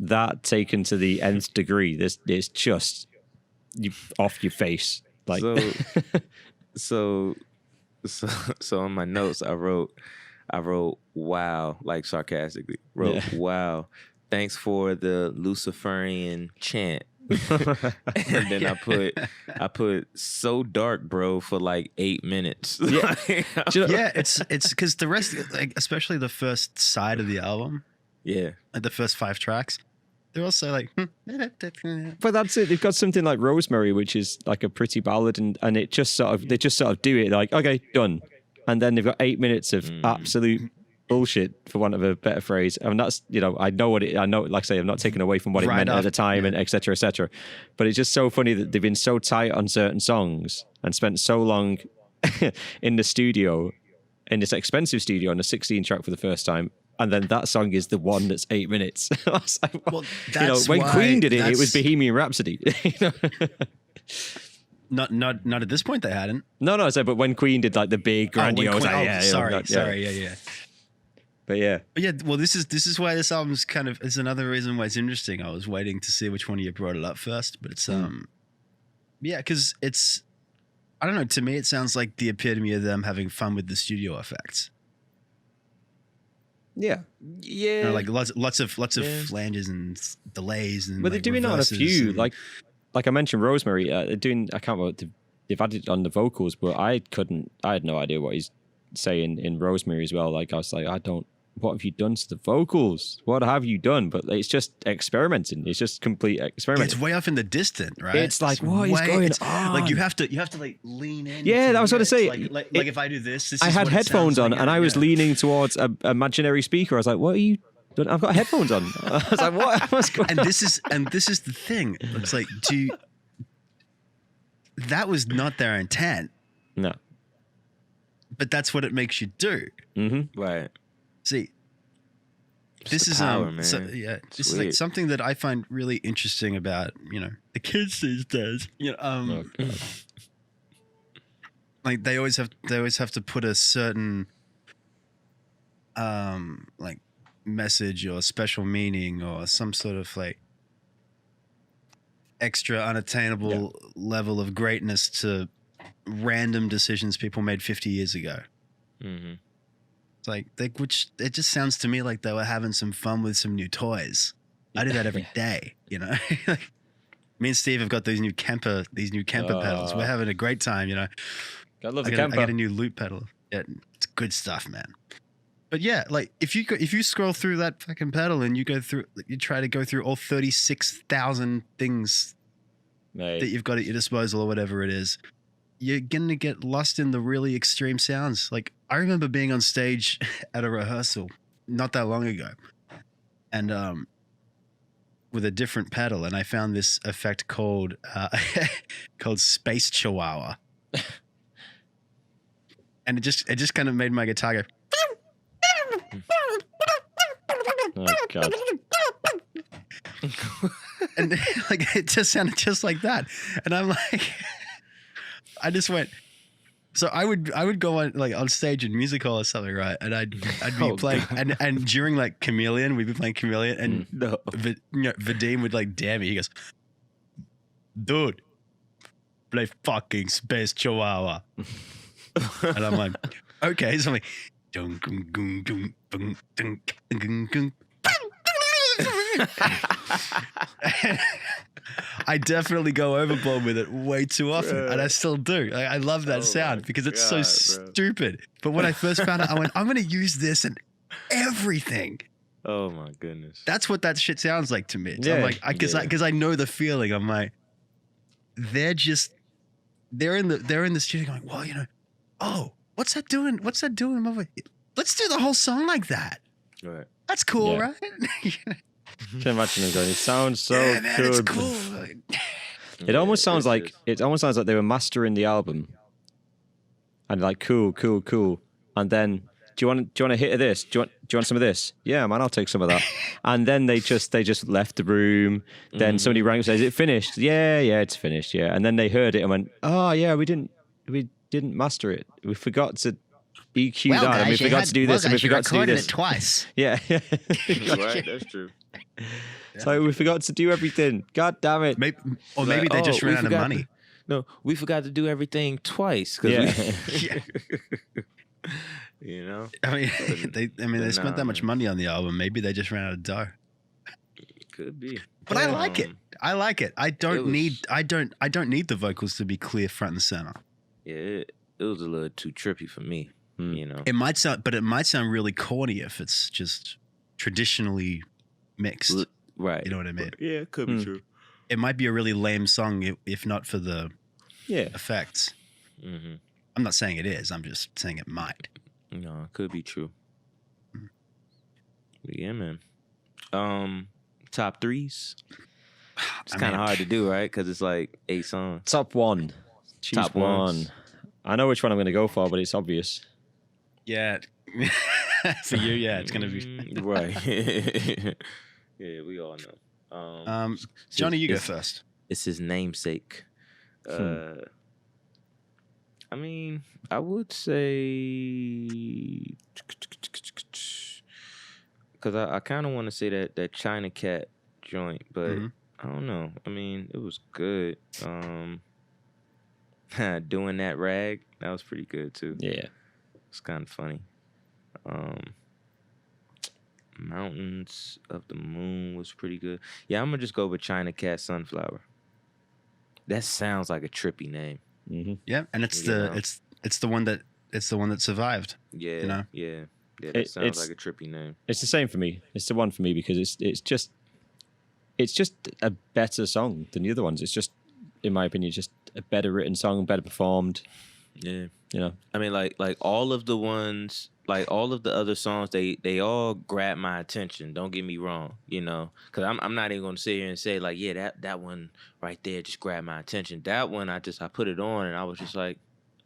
that taken to the nth degree. This is just you off your face. Like so on my notes I wrote wow, like sarcastically. Wow. Thanks for the Luciferian chant. And then I put so dark, bro, for like 8 minutes. Yeah, it's because the rest, like especially the first side of the album, like the first 5 tracks, they're also like. But that's it. They've got something like Rosemary, which is like a pretty ballad, and they just sort of do it like, okay, done, and then they've got 8 minutes of absolute bullshit, for want of a better phrase. I mean, that's, I know, like I say, I'm not taking away from what it meant at the time, and et cetera, but it's just so funny that they've been so tight on certain songs and spent so long in the studio, in this expensive studio, on a 16 track for the first time, and then that song is the one that's 8 minutes. I was like, well, when Queen did it, it was Bohemian Rhapsody. Not at this point they hadn't. No, I said, but when Queen did like the big grandiose, sorry. But yeah, well, this is why this album's kind of is another reason why it's interesting. I was waiting to see which one of you brought it up first, but it's because it's, I don't know. To me, it sounds like the epitome of them having fun with the studio effects. Yeah. Like lots of flanges and delays and. But they're doing it on a few, like I mentioned, Rosemary. They're doing. I can't remember. They've added on the vocals, but I had no idea what he's saying in Rosemary as well. Like I was like, what have you done to the vocals? What have you done? But it's just experimenting. It's just complete experimenting. It's way off in the distant, right? It's like, what is going on? Like you have to like lean in. Yeah, that was what I say. Like if I do this I had headphones on and I was leaning towards a imaginary speaker. I was like, what are you doing? I've got headphones on. I was like, what? What's going on? And this is the thing. It's like, that was not their intent. No. But that's what it makes you do. Mm-hmm. Right. See, this is power, this is like something that I find really interesting about the kids these days. Like they always have to put a certain like message or special meaning or some sort of like extra unattainable level of greatness to random decisions people made 50 years ago. Mm-hmm. It's like it just sounds to me like they were having some fun with some new toys. I do that every day, Like, me and Steve have got these new Kemper pedals. We're having a great time, I love the Kemper. I got a new loop pedal. Yeah, it's good stuff, man. But yeah, like if you scroll through that fucking pedal and you try to go through all 36,000 things that you've got at your disposal or whatever it is, you're going to get lost in the really extreme sounds. Like I remember being on stage at a rehearsal not that long ago and with a different pedal, and I found this effect called Space Chihuahua. And it just kind of made my guitar go. Oh God. And like it just sounded just like that. And I'm like I just went, So I would go on like on stage in music hall or something, right? And I'd be Oh, playing and during like Chameleon, we'd be playing Chameleon, and No. Vadim would like dare me. He goes, "Dude, play fucking Space Chihuahua," and I'm like, "Okay." So I'm like, "Dun, gung, gung, gung, gung, gung, gung, gung." I definitely go overboard with it way too often, and I still do. I love that sound because it's so stupid. But when I first found out, I went, I'm going to use this in everything. Oh my goodness. That's what that shit sounds like to me. So Yeah. I'm like, because I know the feeling. I'm like, they're in the studio going, well, you know, oh, what's that doing? What's that doing? Let's do the whole song like that. Right. That's cool, Yeah. right? Can imagine them going, it sounds so yeah, man, good. it's cool. It almost sounds like they were mastering the album, and like cool, and then do you want a hit of this? Do you want some of this? Yeah, man, I'll take some of that. And then they just left the room. Then somebody rang and says, "Is it finished?" Yeah, it's finished. Yeah, and then they heard it and went, "Oh yeah, we didn't master it. We forgot to EQ that, and we forgot to do this, and we forgot to do this twice." Yeah, Right. That's true. so we forgot to do everything. God damn it! Maybe they just ran out of money. No, we forgot to do everything twice. Yeah. You know, I mean, they spent that much money on the album. Maybe they just ran out of dough. could be. But I like it. I like it. I don't was- need the vocals to be clear front and center. Yeah, it was a little too trippy for me. You know, It might sound really corny if it's just traditionally mixed. right? You know what I mean? Yeah, it could be true. It might be a really lame song if not for the Yeah, effects. Mm-hmm. I'm not saying it is. I'm just saying it might. No, it could be true. But yeah, man. Top threes. It's kind of hard to do, right? Because it's like 8 songs. top one. Choose Top one. ones. I know which one I'm going to go for, but it's obvious. Yeah. For you, yeah, it's gonna be. Right. Yeah, we all know. Johnny, you go it's- first. It's his namesake. I mean, I would say because I kind of want to say that China Cat joint, but I don't know. I mean, it was good. Doing that rag, that was pretty good too. Yeah. It's kind of funny. Mountains of the Moon was pretty good. Yeah, I'm gonna just go with China Cat Sunflower. That sounds like a trippy name. Mm-hmm. Yeah, and it's the one that survived. Yeah, You know? yeah. That sounds like a trippy name. It's the same for me. It's the one for me because it's just a better song than the other ones. It's just, in my opinion, just a better written song, better performed. Yeah. You know, I mean, like all of the ones, like all of the other songs, they all grab my attention. Don't get me wrong, you know, because I'm not even gonna sit here and say like, yeah, that one right there just grabbed my attention. That one, I put it on and I was just like,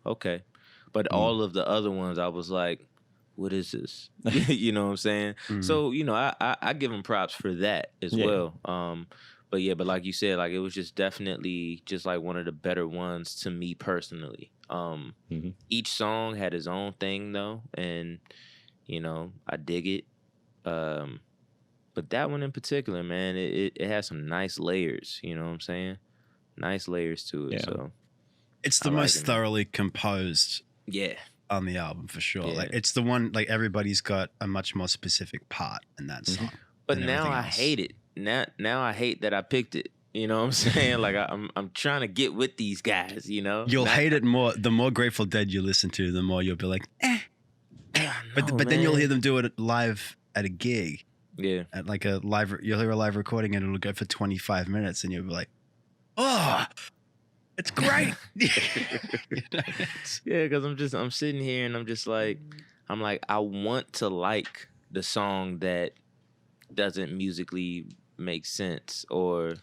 okay, but all of the other ones, I was like, what is this? You know what I'm saying? So you know, I give them props for that as well. But like you said, like it was just definitely just like one of the better ones to me personally. Each song had his own thing though, and you know I dig it. But that one in particular, man, it has some nice layers. You know what I'm saying? Nice layers to it. Yeah. So It's the I like most it, man. thoroughly composed yeah, on the album for sure. Yeah. Like it's the one like everybody's got a much more specific part in that song. but than now everything I else. hate it. Now I hate that I picked it. You know what I'm saying? Like I'm trying to get with these guys. You know, You'll hate it more. The more Grateful Dead you listen to, the more you'll be like, eh. But then you'll hear them do it live at a gig, Yeah. at like a live. You'll hear a live recording and it'll go for 25 minutes, and you'll be like, oh, it's great. Yeah, because I'm sitting here and I'm like, I want to like the song that doesn't musically make sense or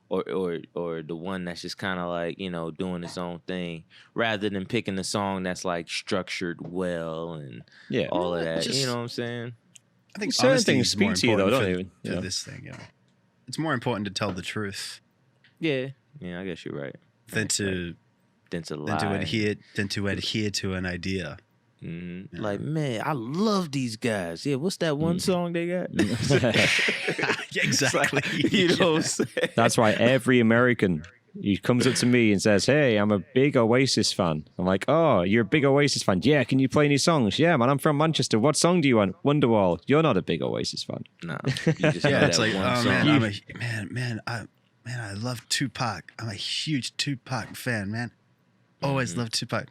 the one that's just kind of like, you know, doing its own thing rather than picking the song that's like structured well and yeah. all of that. Just- You know what I'm saying? I think Certain honesty things is more speak to you, though, important don't for- they? for Yeah. this thing. Yeah, it's more important to tell the truth Yeah. Yeah, I guess you're right. than to than to than to adhere to an idea. Mm-hmm. Like, man, I love these guys. Yeah, what's that one song they got? Exactly. Like, you know what I'm saying? That's why every American, he comes up to me and says, "Hey, I'm a big Oasis fan." I'm like, "Oh, you're a big Oasis fan? Yeah, can you play any songs?" "Yeah, man, I'm from Manchester. What song do you want?" "Wonderwall." "You're not a big Oasis fan." No, you just know It's that like, one oh song. man, I love Tupac. I'm a huge Tupac fan, man. Always loved Tupac.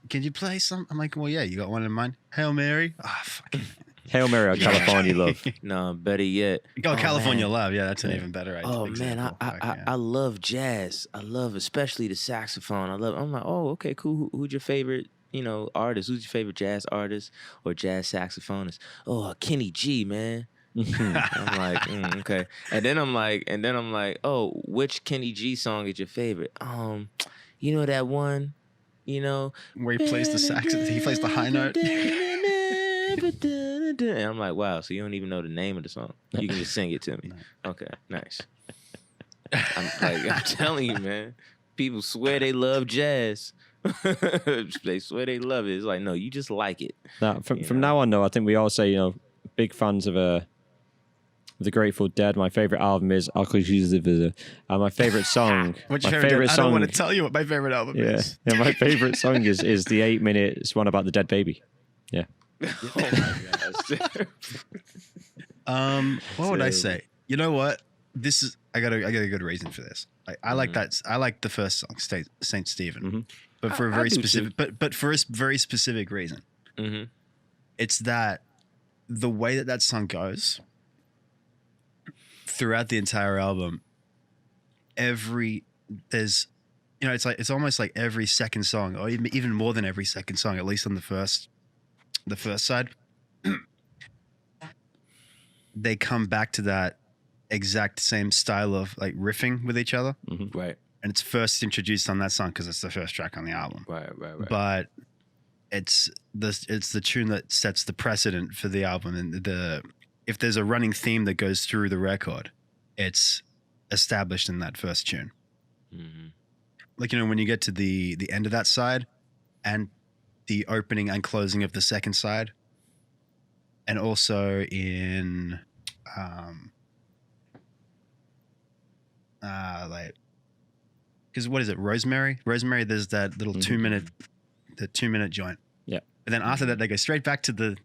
Can you play some? I'm like, well, yeah, you got one in mind? Hail Mary? Ah, fucking. Hail Mary or California Love. No, better yet. California Love. Yeah, that's an even better idea. Oh man, I love jazz. I love especially the saxophone. I'm like, oh, okay, cool. Who's your favorite, artist? Who's your favorite jazz artist or jazz saxophonist? Oh, Kenny G, man. I'm like, okay. And then I'm like, oh, which Kenny G song is your favorite? You know that one, where he plays the sax, he plays the high note. And I'm like, wow, so you don't even know the name of the song. You can just sing it to me. Okay, nice. I'm telling you, man. People swear they love jazz. They swear they love it. It's like, no, you just like it. Now, from now on, though, I think we all say, big fans of the Grateful Dead. My favorite album is Aoxomoxoa. My favorite song. What's your favorite song? I don't want to tell you what my favorite album is. Yeah, my favorite song is the 8 minutes one about the dead baby. Yeah. Oh my gosh. What would I say? You know what? This is I got a good reason for this. I like that. I like the first song, Saint Stephen, but for a very specific, but for a very specific reason. Mm-hmm. It's that the way that song goes throughout the entire album. It's almost like every second song, or even more than every second song, at least on the first side, they come back to that exact same style of like riffing with each other. Mm-hmm. Right. And it's first introduced on that song because it's the first track on the album. Right. But it's the tune that sets the precedent for the album. And if there's a running theme that goes through the record, it's established in that first tune. Mm-hmm. Like, when you get to the end of that side and the opening and closing of the second side, and also in because what is it, Rosemary, there's that little 2 minute joint, yeah, and then after that they go straight back to the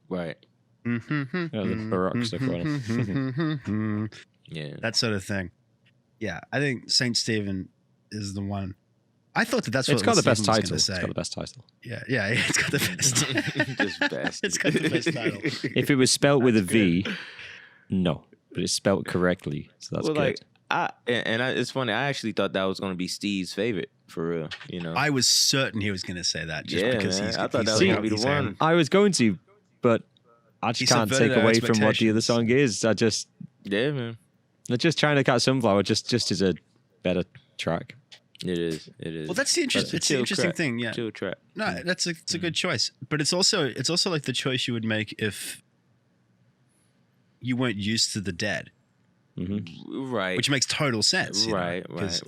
right, the Baroque stuff going. Yeah, that sort of thing. Yeah, I think Saint Stephen is the one. I thought that's what it's got the best title. Say. It's got the best title. Yeah, it's got the best. Just best. It's got the best title. If it was spelt with a V, no, but it's spelt correctly, so that's good. It's funny. I actually thought that was going to be Steve's favorite for real. I was certain he was going to say that just because man. I thought that was going to be the one. I was going to, but I just can't take away from what the other song is. Man. They're just trying to catch Sunflower. Just is a better track. It is. Well, that's the interesting thing. Yeah, chill track. No, it's a good choice, but it's also like the choice you would make if you weren't used to the Dead, right? Which makes total sense, right? Because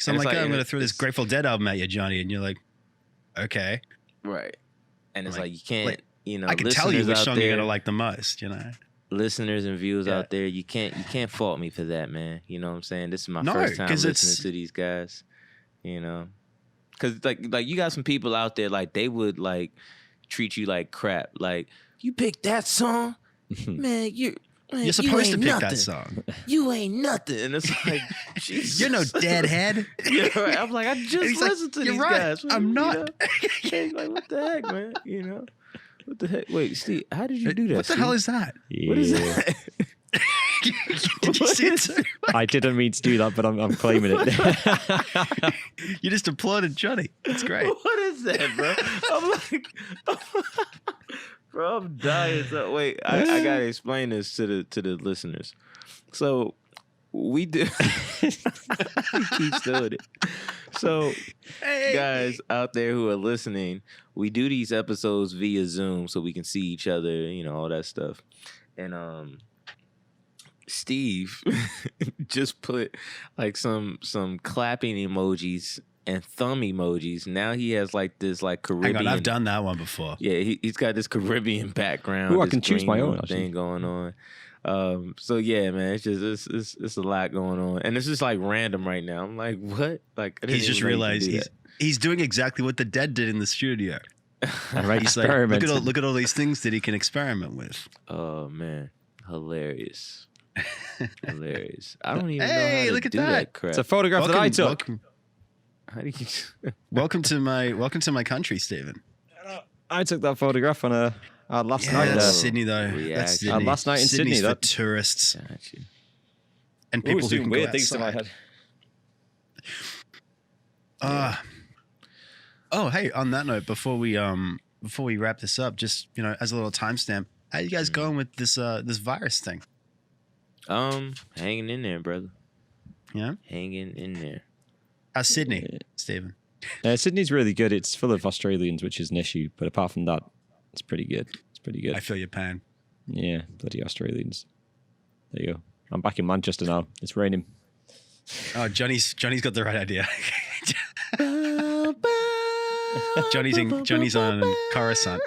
I'm like, I'm going to throw this Grateful Dead album at you, Johnny, and you're like, okay, right? And it's like you can't, I can tell you which song you're going to like the most, Listeners and viewers out there, you can't fault me for that, man. You know what I'm saying? This is my first time listening to these guys. Because like you got some people out there, like they would like treat you like crap. Like, you picked that song, man. You're supposed to pick nothing. that song. You ain't nothing, and it's like, Jesus. You're no deadhead. Yeah, right. I'm like, I just listened to these guys. I'm not. Like, what the heck, man? What the heck? Wait, Steve, how did you do that? What the hell is that? Yeah. What is that? Did you see it too? I didn't mean to do that, but I'm claiming it. You just applauded Johnny. That's great. What is that, bro? I'm like, bro, I'm dying. So, wait, I gotta explain this to the listeners. So we do. He keeps doing it. So, guys out there who are listening, we do these episodes via Zoom so we can see each other, all that stuff. And Steve just put like some clapping emojis and thumb emojis. Now he has like this like Caribbean. Hang on, I've done that one before. Yeah, he's got this Caribbean background. Ooh, I this can choose my green own, actually. thing going on. So yeah, man, it's just it's a lot going on, and it's just like random right now. I'm like, what? Like I didn't He's just even know you could realized do he's doing exactly what the dead did in the studio. Right, He's like, experimenting. look at all these things that he can experiment with. that. Oh man, hilarious, hilarious. I don't even know Hey, how to look at do that. crap. It's a photograph that I took. Welcome, How do you? welcome to my country, Stephen. I took that photograph on our last night That's there. Sydney though. Reaction. That's Sydney. Last night in Sydney's Sydney, for that- tourists Got you. and Ooh, people it's who doing can weird go things to my outside. head. Oh, hey, on that note, before we wrap this up, just as a little timestamp, how you guys going with this virus thing? Hanging in there, brother. Yeah, Hanging in there. how's Sydney, Stephen? Sydney's really good. It's full of Australians, which is an issue. But apart from that, it's pretty good. It's pretty good. I feel your pain. Yeah, bloody Australians. There you go. I'm back in Manchester now. It's raining. Oh, Johnny's got the right idea. Johnny's on Coruscant.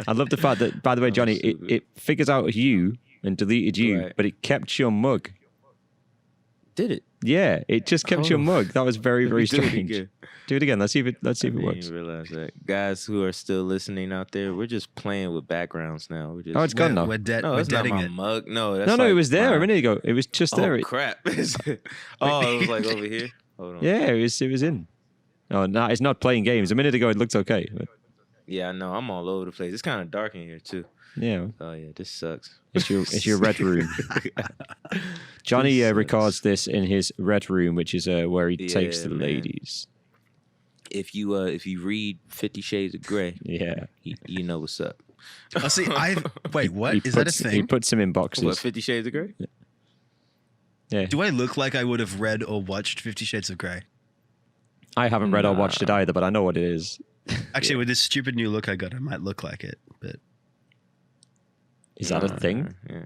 I love the fact that, by the way, Johnny, it figures out you and deleted you, Right. but it kept your mug. Did it? Yeah, it just kept your mug. That was very, very Do it strange. again. Do it again. Let's see if it I works. didn't realize that. Guys who are still listening out there, we're just playing with backgrounds now. We're just, Oh, it's gone now. We're no, we're it's not deading my it. mug. No, that's No, like it was there my- a minute ago. It was just there. Oh crap! Oh, it was like over here. Hold on. Yeah, it was in. Oh, no, it's not playing games. A minute ago, it looked okay. But Yeah, I know. I'm all over the place. It's kind of dark in here too. yeah, Oh yeah, this sucks. it's your red room. Johnny records this in his red room, which is where he takes Yeah, the man. ladies. If you read 50 Shades of Grey, Yeah. you know what's up. Oh, see, wait, what He is that a puts- He thing? puts them in boxes. What 50 Shades of Grey? Yeah. Do I look like I would have read or watched 50 Shades of Grey? I haven't read or watched it either, but I know what it is. Actually, with this stupid new look I got, I might look like it, but Is that a thing? Yeah.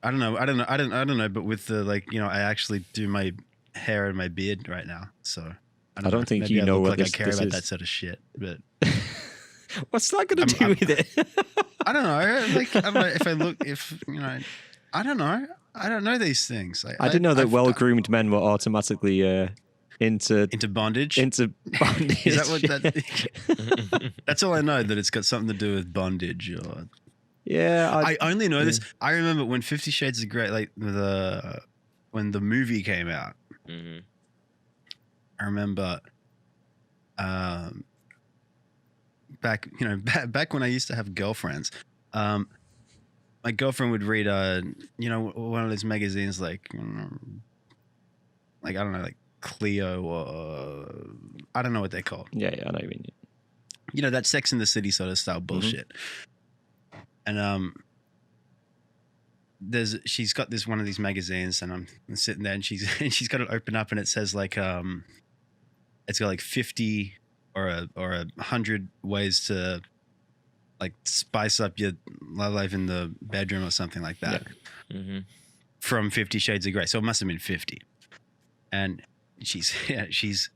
I don't know. But with the I actually do my hair and my beard right now, so I don't think Maybe you I know look what like this- I care this about is. that sort of shit. But What's that going to do with it? I don't know. I don't know if I look I don't know. I don't know these things. I didn't know that well-groomed men were automatically into bondage. into bondage. Is that what that? That's all I know. That it's got something to do with bondage. Or Yeah, I only know this. I remember when 50 Shades of Grey, like when the movie came out. Mm-hmm. I remember, back when I used to have girlfriends. My girlfriend would read one of those magazines like I don't know, like Clio or I don't know what they're called. Yeah, I know what you mean. You know, that Sex in the City sort of style bullshit. And she's got this one of these magazines, and I'm sitting there, and she's got it open up, and it says like it's got like 50 or 100 ways to like spice up your love life in the bedroom or something like that. Yeah. Mm-hmm. From 50 Shades of Grey. So it must have been 50. And she shows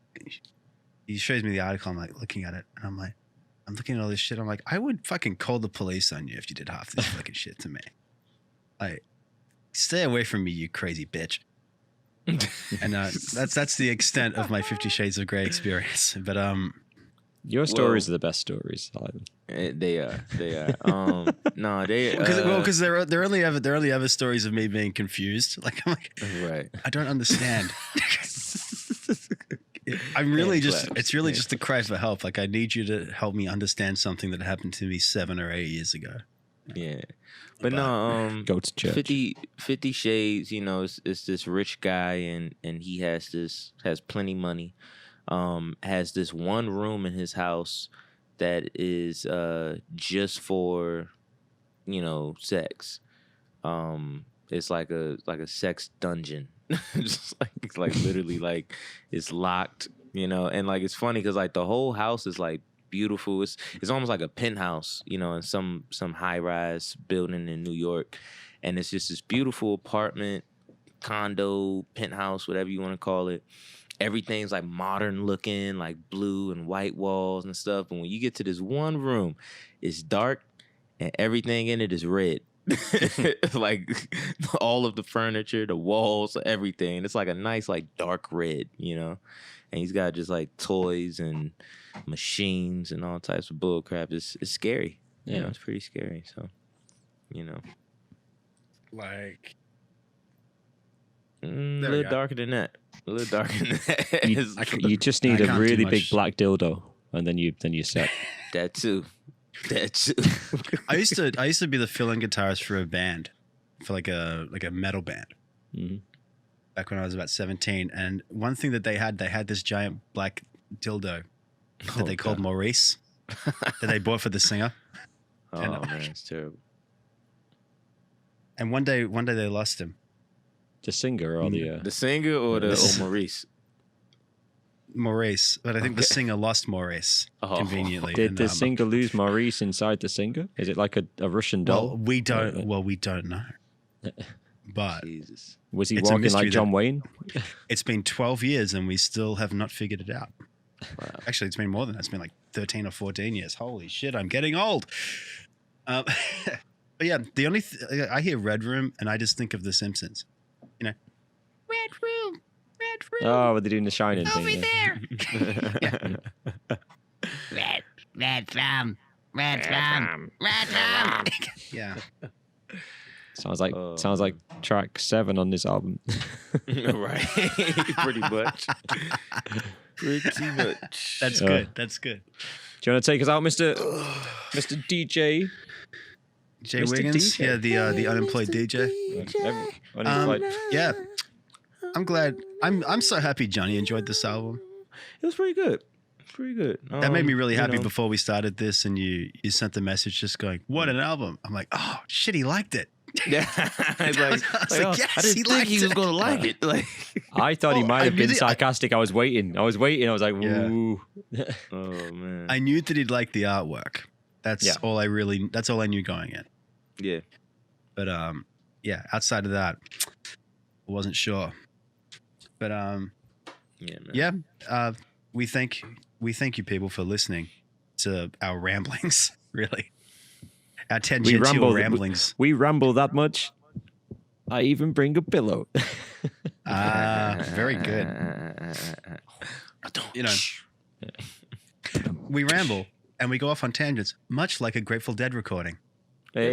me the article. I'm like looking at it, and I'm looking at all this shit. I'm like, I would fucking call the police on you if you did half this fucking shit to me. Like, stay away from me, you crazy bitch. And that's the extent of my 50 Shades of Grey experience. But Your stories are the best stories. They are. No, they. because they're only ever stories of me being confused. Like I'm like, Right. I don't understand. I'm really it's really just a cry for help. Like I need you to help me understand something that happened to me 7 or 8 years ago. Yeah. But no, Go to church. 50 Shades, you know, it's this rich guy and he has plenty money. Has this one room in his house that is just for, you know, sex. It's like a sex dungeon. Just like literally like it's locked, you know, and like it's funny because like the whole house is like beautiful. It's almost like a penthouse, you know, in some high rise building in New York, and it's just this beautiful apartment, condo, penthouse, whatever you want to call it. everything's like modern looking, like blue and white walls and stuff. But when you get to this one room, it's dark and everything in it is red. Like all of the furniture, the walls, everything. It's like a nice, like dark red, you know. And he's got just like toys and machines and all types of bull crap. It's scary. Yeah. You know, it's pretty scary. So, you know, Like, a we little go. darker than that. A little darker than that. You just need I a can't do really big much. black dildo, and then you're set. That too. That too. I used to be the fill-in guitarist for a band, for like a metal band. Mhm. Back when I was about 17, and one thing that they had this giant black dildo that they called Maurice, that they bought for the singer. Oh man, it's terrible. And one day they lost him. The singer or the The singer or the This- Maurice? Maurice, but I think the Okay. singer lost Maurice Oh. conveniently. did and, the singer lose Maurice inside the singer? Is it like a Russian doll? Well, we don't know. But Jesus. Was he it's a walking mystery like John Wayne? it's been 12 years and we still have not figured it out. Wow. Actually, it's been more than that. It's been like 13 or 14 years. Holy shit, I'm getting old. But yeah, the only I hear Red Room and I just think of The Simpsons. You know, Red Room, Red Room. Oh, were they doing the Shining thing? there. Yeah. Sounds like track 7 on this album. Right. Pretty much. Pretty much. That's good. That's good. Do you want to take us out, Mr. DJ? Jay Mr. Wiggins, DJ. yeah, the unemployed DJ. Yeah. I'm glad. I'm so happy Johnny enjoyed this album. It was pretty good. Pretty good. That made me really you happy know. before we started this, and you sent the message just going, "What an album!" I'm like, "Oh shit, he liked it." Yeah. I was like, yes, I didn't he think liked he was it. gonna like it. Like, I thought he Oh, might I have been really- sarcastic. I was waiting. I was like, Yeah. ooh. oh man. I knew that he'd like the artwork. That's Yeah. all I really. That's all I knew going in. Yeah. But yeah. Outside of that, I wasn't sure. But Yeah, man. yeah. We thank you people for listening to our ramblings. Really, our tangential ramblings. We ramble that much. I even bring a pillow. Very good. You know, we ramble and we go off on tangents, much like a Grateful Dead recording. Hey,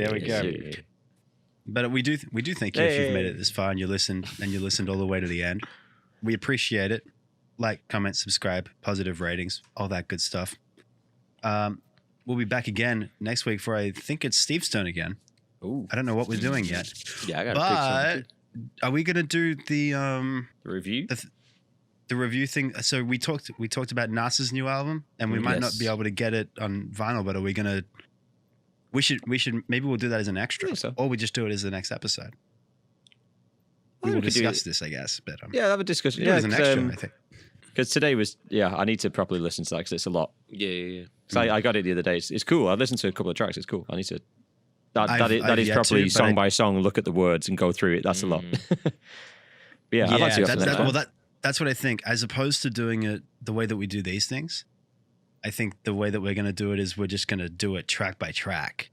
there we go. But we do thank you if you've made it this far and you listened all the way to the end. We appreciate it. Like, comment, subscribe, positive ratings, all that good stuff. We'll be back again next week for I think it's Steve's turn again. Ooh. I don't know what we're doing yet. Yeah, I gotta pick something. But are we gonna do the Review? the review thing? So we talked about Nas's new album, and we might not Yes. be able to get it on vinyl. But are we gonna? We should maybe we'll do that as an extra, I think so. or we just do it as the next episode. We we will could do discuss it. this, I guess. But Yeah, have a discussion. do it Yeah, as an extra, I think. because today was I need to properly listen to that because it's a lot. Yeah. 'Cause I got it the other day. It's cool. I listened to a couple of tracks. It's cool. I need to. That I've is yet properly to, but song I- by song. Look at the words and go through it. That's a lot. But yeah, I'd like to go for the next one. That's what I think. As opposed to doing it the way that we do these things, I think the way that we're going to do it is we're just going to do it track by track,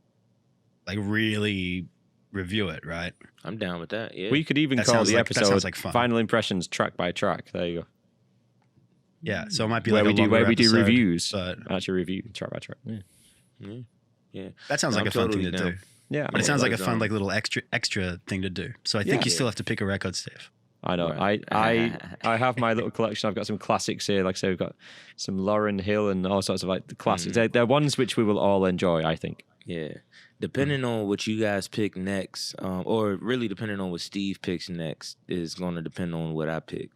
like really review it, right? I'm down with that. Yeah. We could even That call sounds the like- that episode sounds like fun. "Final Impressions Track by Track." There you go. Yeah. So it might be Where like we do episode, reviews, but actually review track by track. Yeah, that sounds No, like I'm a fun totally thing to down. do. yeah. But it sounds like a like, fun, like little extra thing to do. So I think Yeah. you still have to pick a record, Steve. I know. Right. I have my little collection. I've got some classics here. Like I say, we've got some Lauryn Hill and all sorts of like the classics. They're ones which we will all enjoy, I think. Yeah. Depending on what you guys pick next, or really depending on what Steve picks next, is going to depend on what I pick.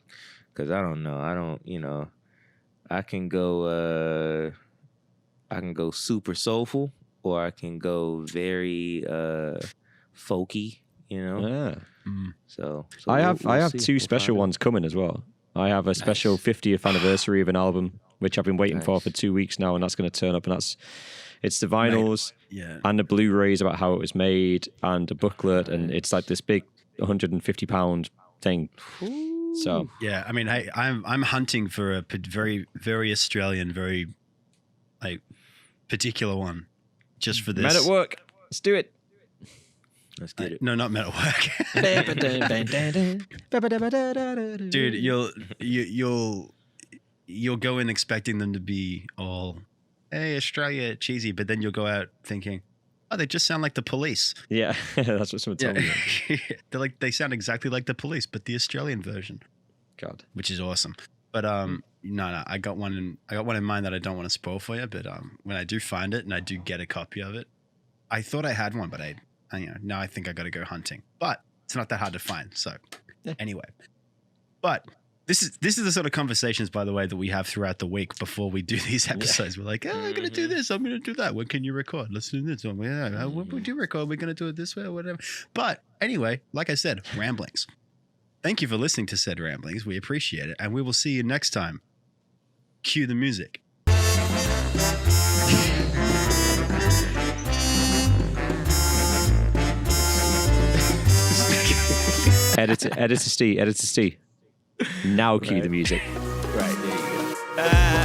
Because I don't know. I can go super soulful, or I can go very folky, Yeah. So I have we'll see. two We'll special find out. ones coming as well. I have a special 50th anniversary of an album which I've been waiting for 2 weeks now, and that's going to turn up. And it's the vinyls Yeah. and the Blu-rays about how it was made and a booklet, and it's like this big £150 thing. So yeah, I mean, hey, I'm hunting for a very, very Australian, very like particular one, just for this. Men at work. Let's do it. Let's get it. No, not Men at Work. Dude, you'll go in expecting them to be all, hey, Australia, cheesy, but then you'll go out thinking, oh, they just sound like the Police. Yeah, that's what someone told me. They sound exactly like the Police, but the Australian version. God, which is awesome. But no, I got one in mind that I don't want to spoil for you. But when I do find it and I do get a copy of it, I thought I had one, but now I think I got to go hunting. But it's not that hard to find. So anyway, but this is the sort of conversations, by the way, that we have throughout the week before we do these episodes. We're like, I'm going to do this. I'm going to do that. When can you record? Let's do this. When we do record, we're going to do it this way or whatever. But anyway, like I said, ramblings. Thank you for listening to said ramblings. We appreciate it. And we will see you next time. Cue the music. Editor Steve. Now cue the music. Right, there you go.